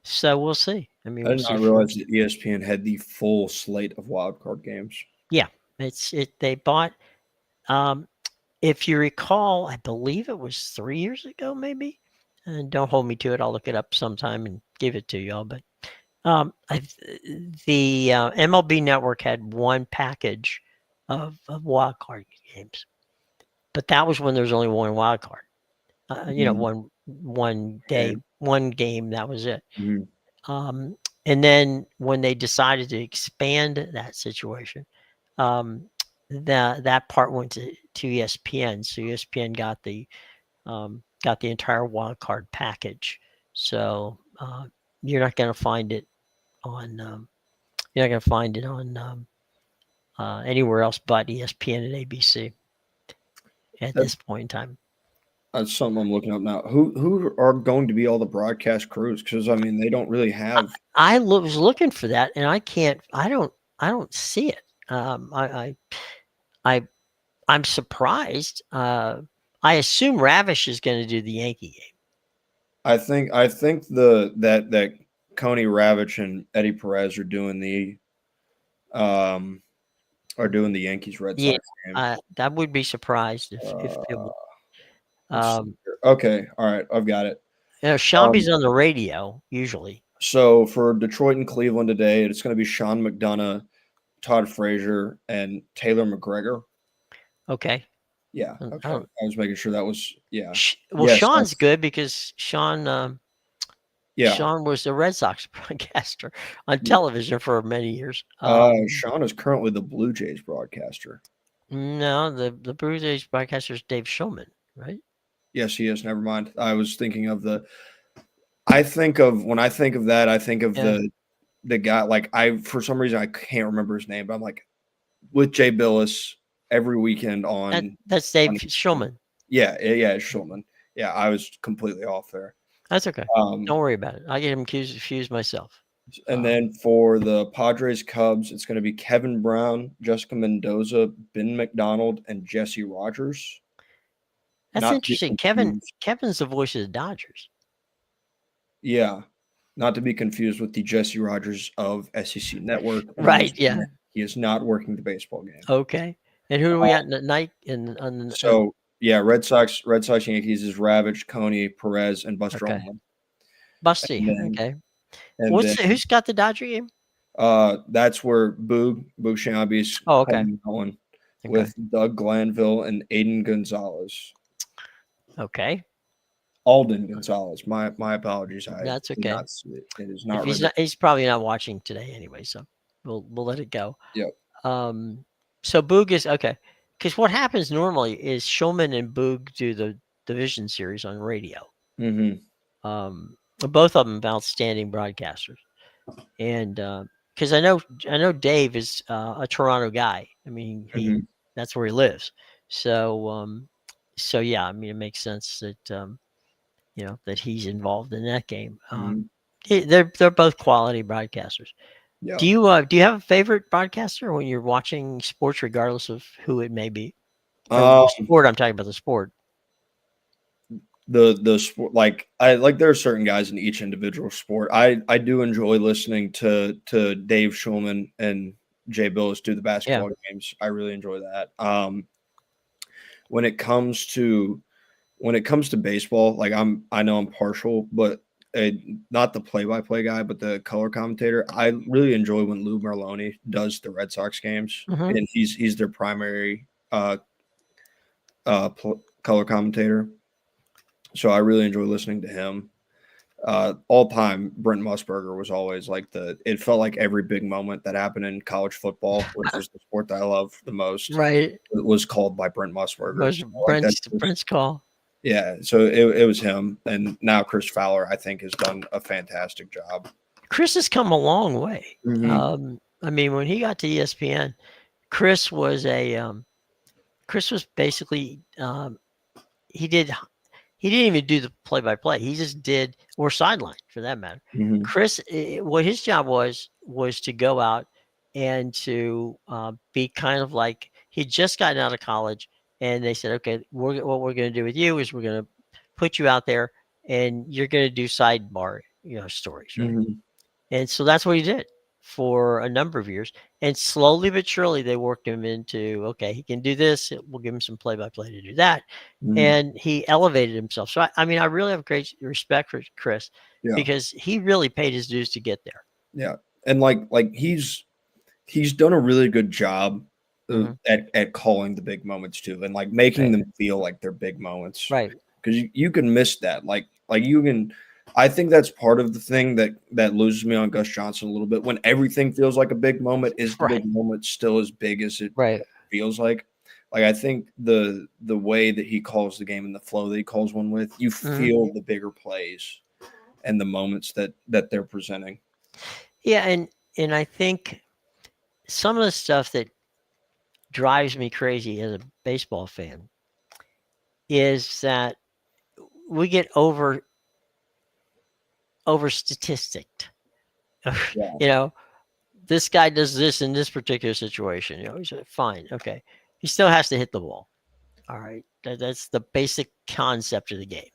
So we'll see. I mean, I did not realize that ESPN had the full slate of wildcard games. Yeah, they bought. If you recall, I believe it was 3 years ago, maybe. And don't hold me to it. I'll look it up sometime and give it to y'all. But the MLB Network had one package of wild card games, but that was when there was only one wild card. One day, one game. That was it. Mm-hmm. And then when they decided to expand that situation, that part went to ESPN. So ESPN got the entire wild card package. So you're not going to find it on anywhere else but ESPN and ABC at this point in time. That's something I'm looking up now. Who are going to be all the broadcast crews? Because I mean, they don't really have. I was looking for that, and I can't. I don't see it. I'm surprised. I assume Ravish is going to do the Yankee game. I think that Coney Ravitch and Eddie Perez are doing the Yankees Red Sox game. That would be surprised if it would. Okay, all right, I've got it. Shambi's on the radio usually. So for Detroit and Cleveland today, it's going to be Sean McDonough, Todd Frazier, and Taylor McGregor. Okay. Yeah. Okay. I was making sure that was Well, yes, Sean's good because Sean. Sean was a Red Sox broadcaster on television for many years. Sean is currently the Blue Jays broadcaster. No, the Blue Jays broadcaster is Dave Shulman, right? Yes, he is. Never mind. I was thinking of when I think of that, I think of the guy. Like for some reason I can't remember his name, but I'm like with Jay Billis every weekend on. That's Dave Shulman. Yeah, it's Shulman. Yeah, I was completely off there. That's okay. Don't worry about it. I get him confused myself. And then for the Padres Cubs, it's going to be Kevin Brown, Jessica Mendoza, Ben McDonald, and Jesse Rogers. That's interesting. Kevin's the voice of the Dodgers. Yeah. Not to be confused with the Jesse Rogers of SEC Network. Right, yeah. He is not working the baseball game. Okay. And who are we at night? Red Sox, Yankees is Ravitch, Coney, Perez, and Buster Olney. Busty, okay. Who's got the Dodger game? That's where Boog Shambi's. Oh, okay. One. Okay. with Doug Glanville and Aiden Gonzalez. Okay. Alden Gonzalez. My apologies. I That's did okay. not see it. It is If not written. he's probably not watching today anyway, so we'll let it go. Yep. So Boog is okay. Because what happens normally is Shulman and Boog do the division series on radio. Mm-hmm. Both of them outstanding broadcasters, and because I know Dave is a Toronto guy. I mean, Mm-hmm. that's where he lives. So so yeah, I mean, it makes sense that that he's involved in that game. Mm-hmm. They're both quality broadcasters. Yeah. Do you have a favorite broadcaster when you're watching sports, regardless of who it may be? Or the Um, sport, I'm talking about the sport. the sport, like I like there are certain guys in each individual sport. I do enjoy listening to Dave Schulman and Jay Billis do the Yeah. basketball games. I really enjoy that. When it comes to baseball, like I know I'm partial, but uh, not the play-by-play guy, but the color commentator. I really enjoy when Lou Merlone does the Red Sox games, Hmm. and he's their primary color commentator. So I really enjoy listening to him. All time, Brent Musburger was always like it felt like every big moment that happened in college football, which is the sport that I love the most, Right. was called by Brent Musburger. Was Like that's Brent's call. yeah. So it was him, and now Chris Fowler, I think, has done a fantastic job. Chris has come a long way. Mm-hmm. I mean, when he got to ESPN, Chris was Chris was basically he did he didn't even do the play by play. He just did or sideline for that matter. Mm-hmm. Chris, what his job was to go out and to be kind of like he'd just gotten out of college, and they said, okay, what we're going to do with you is we're going to put you out there, and you're going to do sidebar stories, right? Mm-hmm. And so that's what he did for a number of years. And slowly but surely, they worked him into, okay, he can do this. We'll give him some play by play to do that. Mm-hmm. And he elevated himself. So, I mean, I really have great respect for Chris Yeah. because he really paid his dues to get there. Yeah. And like he's done a really good job Hmm. at calling the big moments too, and like making Right. them feel like they're big moments. Right. Because you can miss that. Like you can. I think that's part of the thing that loses me on Gus Johnson a little bit. When everything feels like a big moment, is the Right. big moment still as big as it Right. feels like? Like I think the way that he calls the game and the flow that he calls one with, you Hmm. feel the bigger plays and the moments that they're presenting. Yeah. And I think some of the stuff that drives me crazy as a baseball fan is that we get over statisticked. Yeah. you know, this guy does this in this particular situation. He's fine. Okay. He still has to hit the ball. All right. That's the basic concept of the game.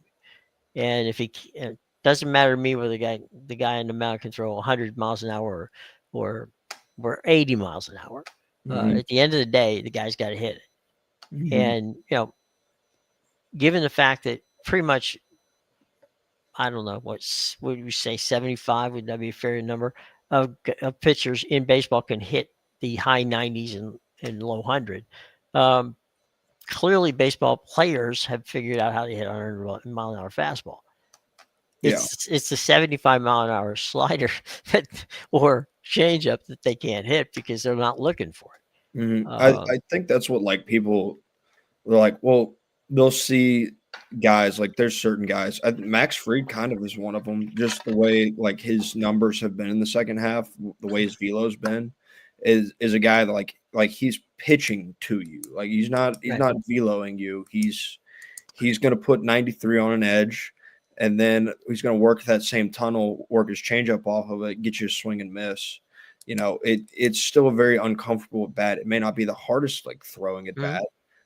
And if it doesn't matter to me whether the guy in the mound can throw 100 miles an hour or 80 miles an hour. Mhm. At the end of the day, the guy's got to hit it. Mhm. And, given the fact that pretty much, I don't know, what would you say, 75, would that be a fair number of pitchers in baseball can hit the high 90s and low 100. Um, Clearly, baseball players have figured out how to hit a 100-mile-an-hour fastball. Yeah. It's the 75-mile-an-hour slider or changeup that they can't hit because they're not looking for it. Mhm. I think that's what like people they're like, well, they'll see guys like there's certain guys. Max Fried kind of is one of them. Just the way like his numbers have been in the second half, the way his velo's been, is a guy that like he's pitching to you. Like he's Right. not veloing you. He's going to put 93 on an edge, and then he's going to work that same tunnel, work his changeup off of it, get you a swing and miss. It's still a very uncomfortable at bat. It may not be the hardest like throwing at Mhm. bat,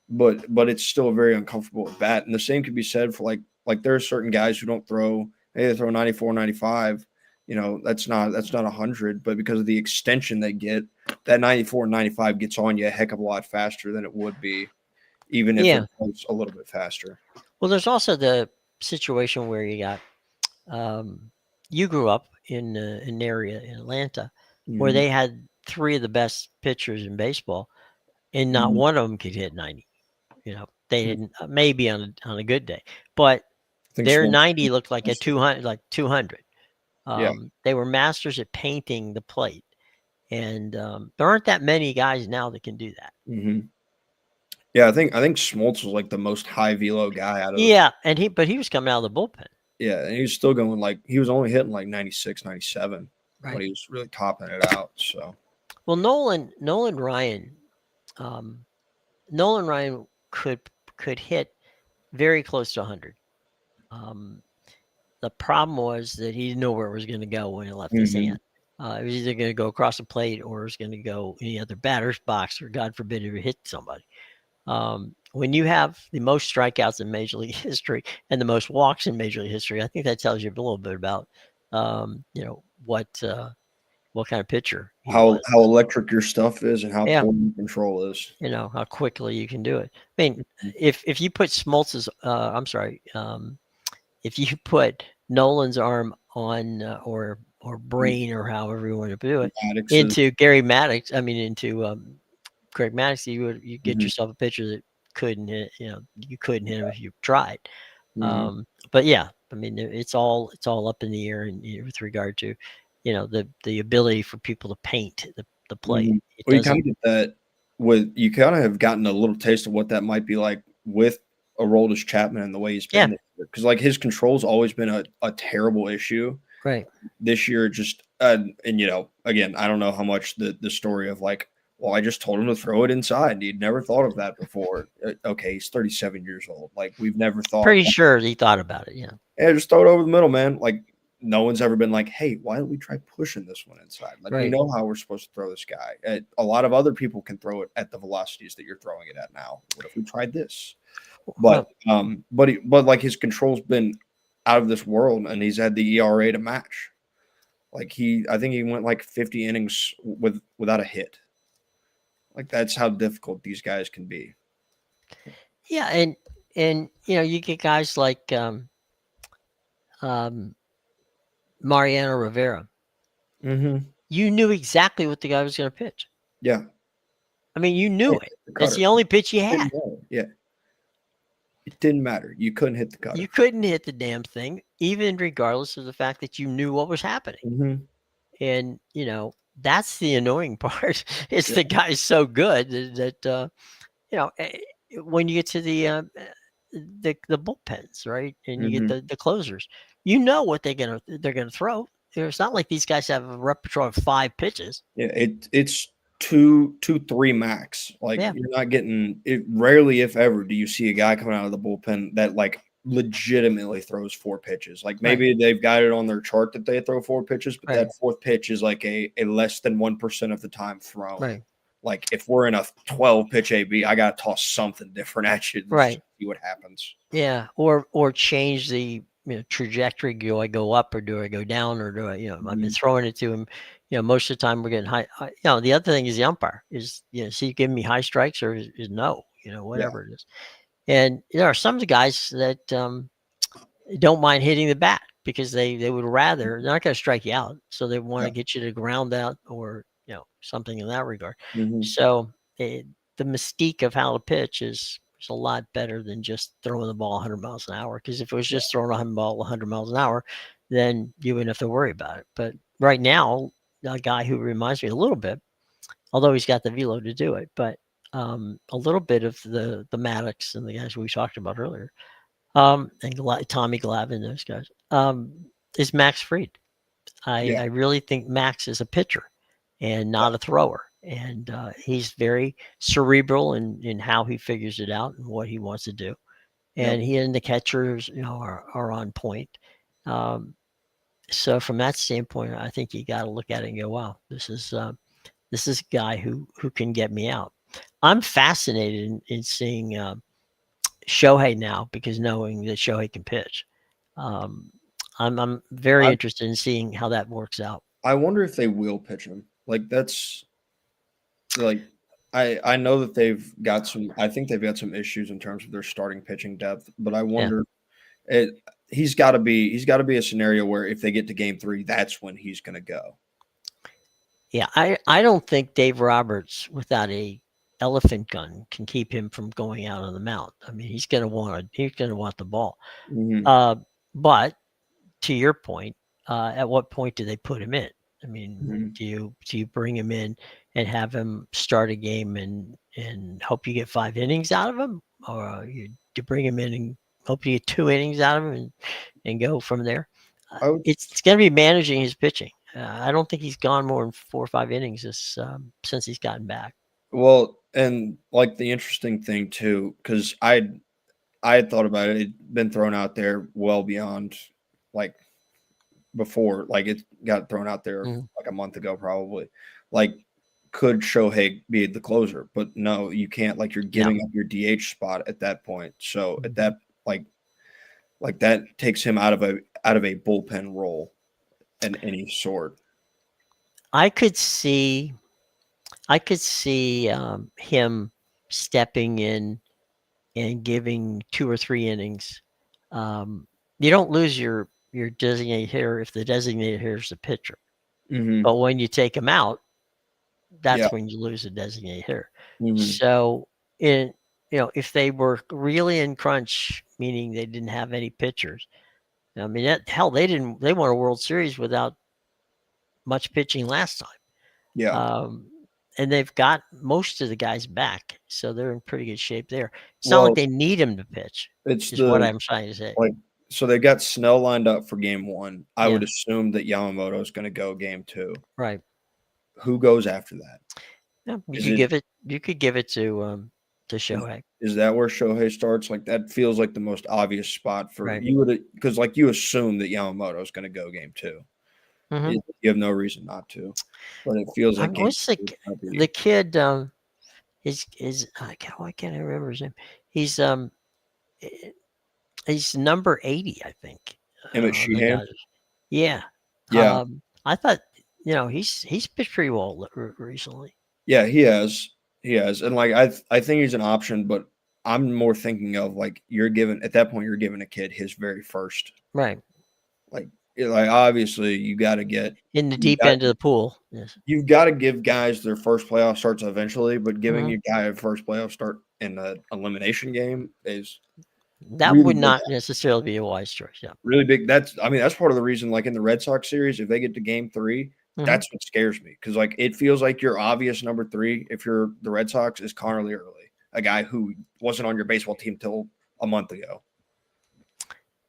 but it's still a very uncomfortable at bat. And the same could be said for like there are certain guys who don't throw. Hey, they throw 94, 95. That's not 100, but because of the extension they get, that 94 and 95 gets on you a heck of a lot faster than it would be, even if it Yeah. was a little bit faster. Well, there's also the situation where you got you grew up in an area in Atlanta where Mhm. they had three of the best pitchers in baseball. and not Mhm. one of them could hit 90. They didn't. Maybe on a good day, but I think their Swan. 90 looked like a 200, like 200. Yeah. They were masters at painting the plate, and there aren't that many guys now that can do that. Hmm. Yeah, I think Smoltz was like the most high velo guy out of the. Yeah, but he was coming out of the bullpen, Yeah, and he was still going like he was only hitting like 96, 97 when right? he was really topping it out. So Well, um, Nolan Ryan could hit very close to 100. Um, the problem was that he didn't know where it was going to go when it left his hmm hand. It was either going to go across the plate or it was going to go any other batter's box, or God forbid it would hit somebody. When you have the most strikeouts in Major League history and the most walks in Major League history, I think that tells you a little bit about, what kind of pitcher he how was. electric your stuff is and how Yeah, poor your control is. how quickly you can do it. I mean, if you put Smoltz's, I'm sorry, if you put Nolan's arm on or brain, or however you want to do it, Maddox is. into Gary Maddox, I mean into Greg Maddox, you get Mhm, yourself a pitcher that couldn't hit. You couldn't hit him if you tried. mhm, But yeah, I mean it's all up in the air, and with regard to the ability for people to paint the plate. mhm. It Well, you kind doesn't. of get that with you kind of have gotten a little taste of what that might be like with Aroldis Chapman and the way he's Yeah, been because like his control's always been a terrible issue. right, This year, just and again, I don't know how much the story of like, well, I just told him to throw it inside. He'd never thought of that before. Okay, he's 37 years old. Like we've never thought. pretty sure he thought about it. Yeah, Yeah, just throw it over the middle, man. Like no one's ever been like, hey, why don't we try pushing this one inside? Like we right. know how we're supposed to throw this guy. A lot of other people can throw it at the velocities that you're throwing it at now. What if we tried this? But Well, but like his control's been out of this world, and he's had the ERA to match. Like I think he went like 50 innings without a hit. Like that's how difficult these guys can be. yeah, and you get guys like um, Mariano Rivera. Mm-hmm. You knew exactly what the guy was going to pitch. Yeah, I mean, you yeah, knew it. the That's cutter. the only pitch you had. Didn't matter. Yeah, it didn't matter. You couldn't hit the You cutter. couldn't hit the damn thing, even regardless of the fact that you knew what was happening. Mm-hmm. And that's the annoying part. It's Yeah. the guy's so good that when you get to the bullpens, right, and you get Mm-hmm. the closers, what they're gonna throw. It's not like these guys have a repertoire of 5 pitches. Yeah, it's two, 3 max. Like Yeah, you're not getting it. Rarely, if ever, do you see a guy coming out of the bullpen that like legitimately throws 4 pitches. Like right, maybe they've got it on their chart that they throw 4 pitches, but right, that fourth pitch is like a less than 1% of the time thrown. right, Like if we're in a 12 pitch AB, I gotta toss something different at you just to right. see what happens. Yeah, or change the trajectory. Do I go up or do I go down, or do I I've been Mhm. throwing it to him. Most of the time we're getting high. The other thing is the umpire is is he giving me high strikes or is no, Yeah. whatever it is. And there are some guys that don't mind hitting the bat because they would rather, they're not going to strike you out, so they want Yeah. to get you to ground out or something in that regard. Mhm. So the mystique of how to pitch is a lot better than just throwing the ball 100 miles an hour. Because if it was Yeah. just throwing a 100 miles an hour, then you wouldn't have to worry about it. But right now, a guy who reminds me a little bit, although he's got the velo to do it, but a little bit of the Maddox and the guys we talked about earlier, and Tommy Glavine, those guys, is Max Fried. Yeah. I really think Max is a pitcher and Yeah. not a thrower. And he's very cerebral in how he figures it out and what he wants to do. Yep. And he and the catchers, are on point. Um, so from that standpoint, I think you got to look at it and go, "Wow, this is a guy who can get me out." I'm fascinated in seeing Shohei now, because knowing that Shohei can pitch. Um, I'm very I interested in seeing how that works out. I wonder if they will pitch him. Like that's like I know that they've got some I think they've got some issues in terms of their starting pitching depth, but I Yeah. wonder it he's got to be a scenario where if they get to game 3, that's when he's going to go. Yeah, I don't think Dave Roberts, without a elephant gun can keep him from going out on the mound. I mean, he's going to want the ball. Mhm. Uh, but to your point, at what point do they put him in? I mean, Mhm. do you bring him in and have him start a game and hope you get 5 innings out of him, or you bring him in and hope you get 2 innings out of him and go from there? I would It's going to be managing his pitching. I don't think he's gone more than 4 or 5 innings since he's gotten back. well, and like the interesting thing too, because I had thought about it. It'd been thrown out there well beyond like before. Like it got thrown out there Mhm. like a month ago, probably. Like, could Shohei be the closer? But no, you can't. Like you're No. giving up your DH spot at that point. So at Mhm. that like that takes him out of a bullpen role in any sort. I could see him stepping in and giving 2 or 3 innings. Um, you don't lose your designated hitter if the designated hitter is the pitcher. Hmm. But when you take him out, Yeah. that's when you lose a designated hitter. Hmm. So in if they were really in crunch, meaning they didn't have any pitchers, I mean they won a World Series without much pitching last time. Yeah. And they've got most of the guys back, so they're in pretty good shape there. It's not like Well, they need him to pitch, it's is what the I'm trying to say. like so they got Snell lined up for game one. I Yeah, would assume that Yamamoto is going to go game two. right. Who goes after that? Yeah, Is it you could give it to is, Shohei, is that where Shohei starts? Like that feels like the most obvious spot for right? you would because like you assume that Yamamoto is going to go game two. Hmm. You have no reason not to, but it feels like game What's two is gonna the be kid? Is why can't I remember his name? He's eh, he's number 80, I think, Emmett on the Sheehan. Dodgers. Yeah. Yeah, I thought he's pitched pretty well recently. yeah, he has, and like I think he's an option, but I'm more thinking of like you're giving at that point you're giving a kid his very first Right. like like obviously In the you deep got end of the pool. Yes. you've got to give guys their first playoff starts eventually, but giving Mhm. your guy a first playoff start in the elimination game is That really would big. not necessarily be a wise choice. Yeah. Really big. That's I mean that's part of the reason. Like in the Red Sox series, if they get to game three, Mhm. that's what scares me because like it feels like your obvious number three if you're the Red Sox is Connor Early, a guy who wasn't on your baseball team till a month ago.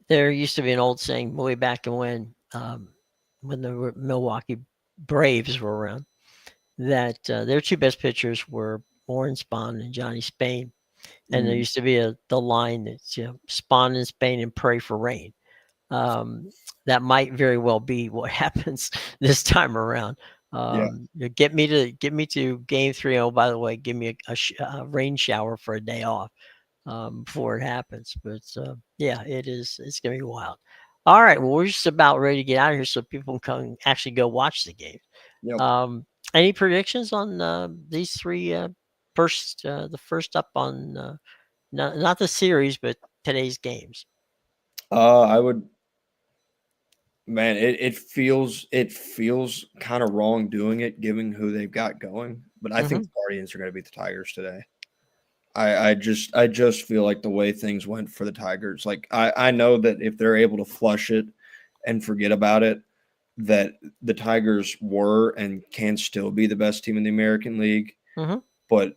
There used to be an old saying way back when the Milwaukee Braves were around that their two best pitchers were Warren Spahn and Johnny Spain, and there Mhm. used to be the line that's Spahn and Spain and pray for rain. That might very well be what happens this time around. Yeah, Get me to game three. Oh, by the way, give me a rain shower for a day off before it happens. But yeah, it's gonna be wild. All right, well, we're just about ready to get out of here so people can actually go watch the game. yep. Um, any predictions on these three the first up on not the series but today's games? I would man, it feels kind of wrong doing it given who they've got going, but I think Hmm. the Guardians are going to beat the Tigers today. I just feel like the way things went for the Tigers. Like I know that if they're able to flush it and forget about it, that the Tigers were and can still be the best team in the American League. Hmm. But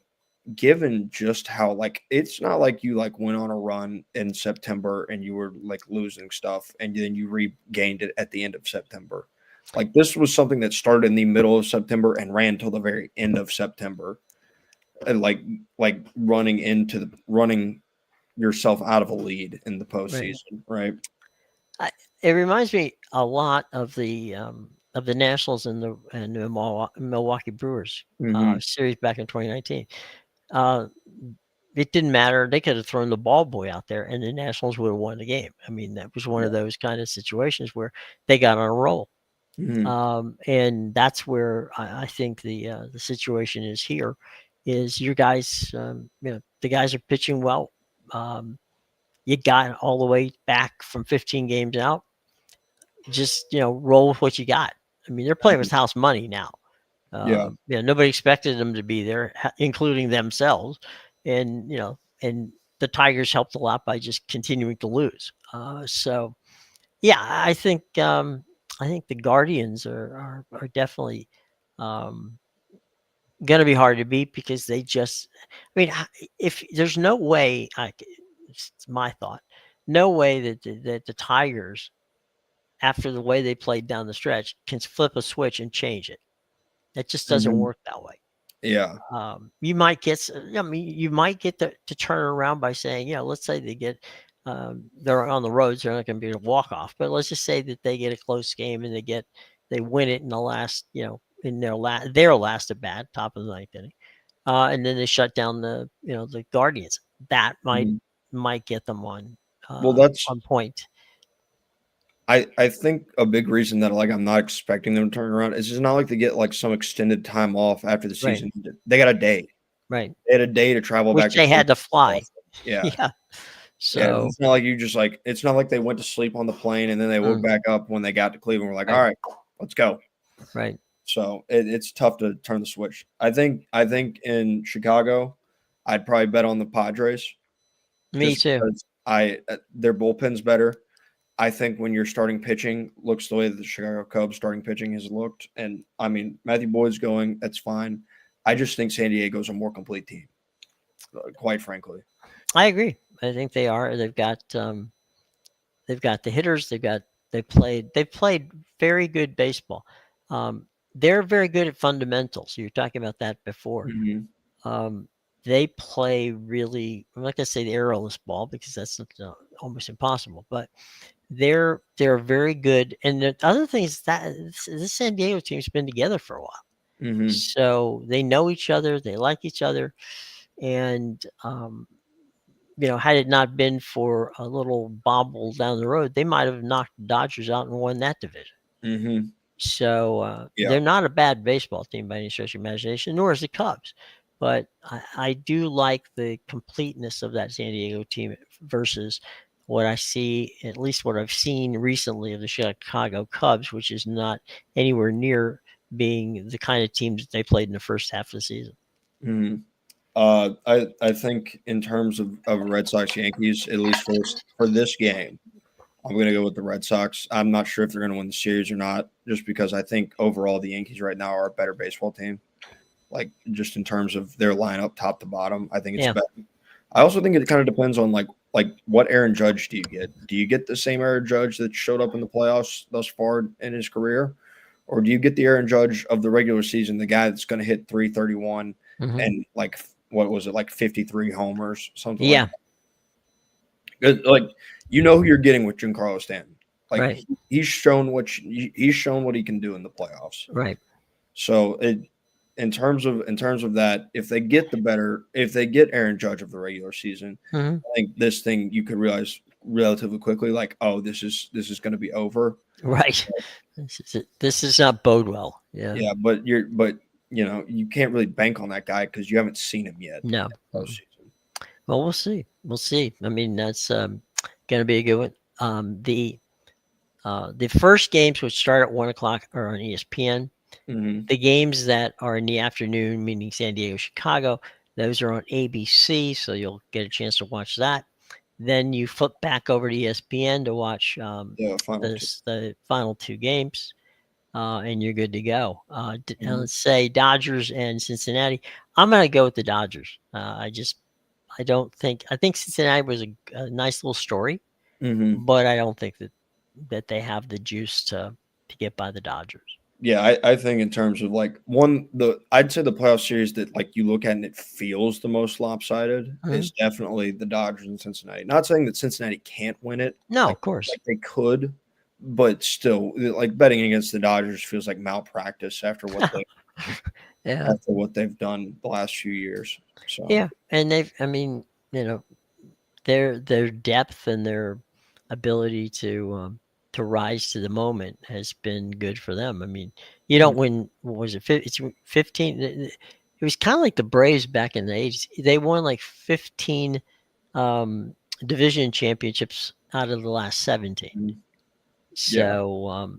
given just how like it's not like you like went on a run in September and you were like losing stuff and then you regained it at the end of September. Like this was something that started in the middle of September and ran till the very end of September. And like running yourself out of a lead in the Right. postseason, right? It reminds me a lot of the Nationals and the Milwaukee Brewers Hmm. series back in 2019. Uh, it didn't matter. They could have thrown the ball boy out there, and the Nationals would have won the game. I mean, that was one Yeah. of those kind of situations where they got on a roll, Hmm. and that's where I think the situation is here. Is your guys, the guys are pitching well. Um, you got all the way back from 15 games out. Just roll with what you got. I mean, they're playing with house money now. Yeah. Nobody expected them to be there, including themselves, and and the Tigers helped a lot by just continuing to lose. So yeah, I think the Guardians are definitely um, going to be hard to beat because they just. I mean, if there's no way, it's my thought, no way that the Tigers, after the way they played down the stretch, can flip a switch and change it. It just doesn't Mhm. work that way. Yeah. You might get, I mean, you might get to turn it around by saying, let's say they get, they're on the roads, they're not going to be a walk off, but let's just say that they get a close game and they win it in the last, in their last at bat, top of the ninth inning, and then they shut down the Guardians. That Mhm. might get them Well, that's on point. I think a big reason that like I'm not expecting them to turn around is it's not like they get like some extended time off after the Right, season ended. They got a day. right. They had a day to travel Which back to they had to fly. Cleveland. Yeah. Yeah. Yeah. So, It's not like you just like it's not like they went to sleep on the plane and then they woke mm, back up when they got to Cleveland. We're like, all right, right, let's go. right. So it's tough to turn the switch. I think in Chicago, I'd probably bet on the Padres Me just too. because I their bullpen's better. I think when your starting pitching looks the way that the Chicago Cubs starting pitching has looked, and I mean Matthew Boyd's going, that's fine. I just think San Diego's a more complete team, quite frankly. I agree. I think they are. They've got the hitters. They've played very good baseball. Um, they're very good at fundamentals. You were talking about that before. Hmm. Um, they play really. I'm not going to say the aerialist ball because that's almost impossible. But they're very good. And the other thing is that this San Diego team's been together for a while, Hmm. so they know each other. They like each other, and had it not been for a little bobble down the road, they might have knocked the Dodgers out and won that division. Hmm. So Yeah. they're not a bad baseball team by any stretch of imagination, nor is the Cubs. But I do like the completeness of that San Diego team versus what I see, at least what I've seen recently of the Chicago Cubs, which is not anywhere near being the kind of teams that they played in the first half of the season. Hmm. I think in terms of Red Sox Yankees, at least for this game, I'm going to go with the Red Sox. I'm not sure if they're going to win the series or not, just because I think overall the Yankees right now are a better baseball team. Like just in terms of their lineup, top to bottom, I think it's Yeah. better. I also think it kind of depends on like what Aaron Judge do you get? Do you get the same Aaron Judge that showed up in the playoffs thus far in his career, or do you get the Aaron Judge of the regular season, the guy that's going to hit 331 Hmm. and like what was it like 53 homers, something like Yeah. like who you're getting with Giancarlo Stanton. Like Right. he's shown what he can do in the playoffs. Right. So in terms of that, if they get Aaron Judge of the regular season, Hmm. I think this thing you could realize relatively quickly, like, oh, this is going to be over. Right. This is not bode well. Yeah. Yeah, but you can't really bank on that guy because you haven't seen him yet No. in the postseason. Well, we'll see. We'll see. I mean, that's going to be a good one. The first games, which start at 1 o'clock, are on ESPN. Hmm. The games that are in the afternoon, meaning San Diego, Chicago, those are on ABC, so you'll get a chance to watch that. Then you flip back over to ESPN to watch The final two. the final two games, and you're good to go. Hmm. Let's say Dodgers and Cincinnati. I'm going to go with the Dodgers. I don't think I think Cincinnati was a nice little story, Hmm. but I don't think that they have the juice to get by the Dodgers. Yeah, I think in terms of like I'd say the playoff series that like you look at and it feels the most lopsided Mhm. is definitely the Dodgers and Cincinnati. Not saying that Cincinnati can't win it, No, like of course. like they could, but still, like betting against the Dodgers feels like malpractice Yeah, after what they've done the last few years. So, yeah, and I mean, their depth and their ability to rise to the moment has been good for them. I mean, you don't win. What was it? It's 15. It was kind of like the Braves back in the 80s. They won like 15 um, division championships out of the last 17. mhm, yeah, So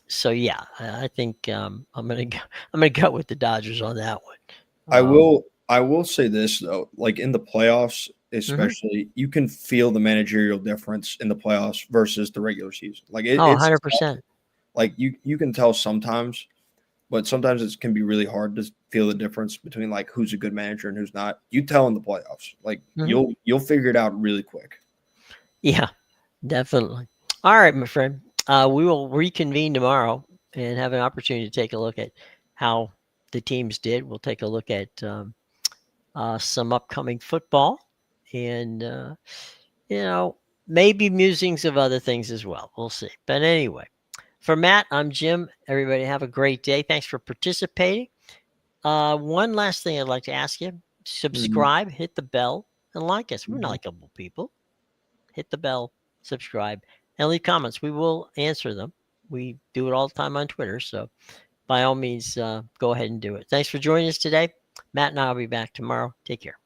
So yeah, I think I'm gonna go. I'm gonna go with the Dodgers on that one. I will. I will say this though, like in the playoffs, Mhm. especially, you can feel the managerial difference in the playoffs versus the regular season. Like Oh, it's 100%. like you can tell sometimes, but sometimes it can be really hard to feel the difference between like who's a good manager and who's not. You tell in the playoffs, like Mhm. you'll figure it out really quick. Yeah, definitely. All right, my friend. We will reconvene tomorrow and have an opportunity to take a look at how the teams did. We'll take a look at some upcoming football and, you know, maybe musings of other things as well. We'll see. But anyway, for Matt, I'm Jim. Everybody have a great day. Thanks for participating. One last thing I'd like to ask you: Mhm. subscribe, hit the bell, and like us. We're Mhm. likable people. Hit the bell, subscribe, and leave comments. We will answer them. We do it all the time on Twitter. So by all means, go ahead and do it. Thanks for joining us today. Matt and I will be back tomorrow. Take care.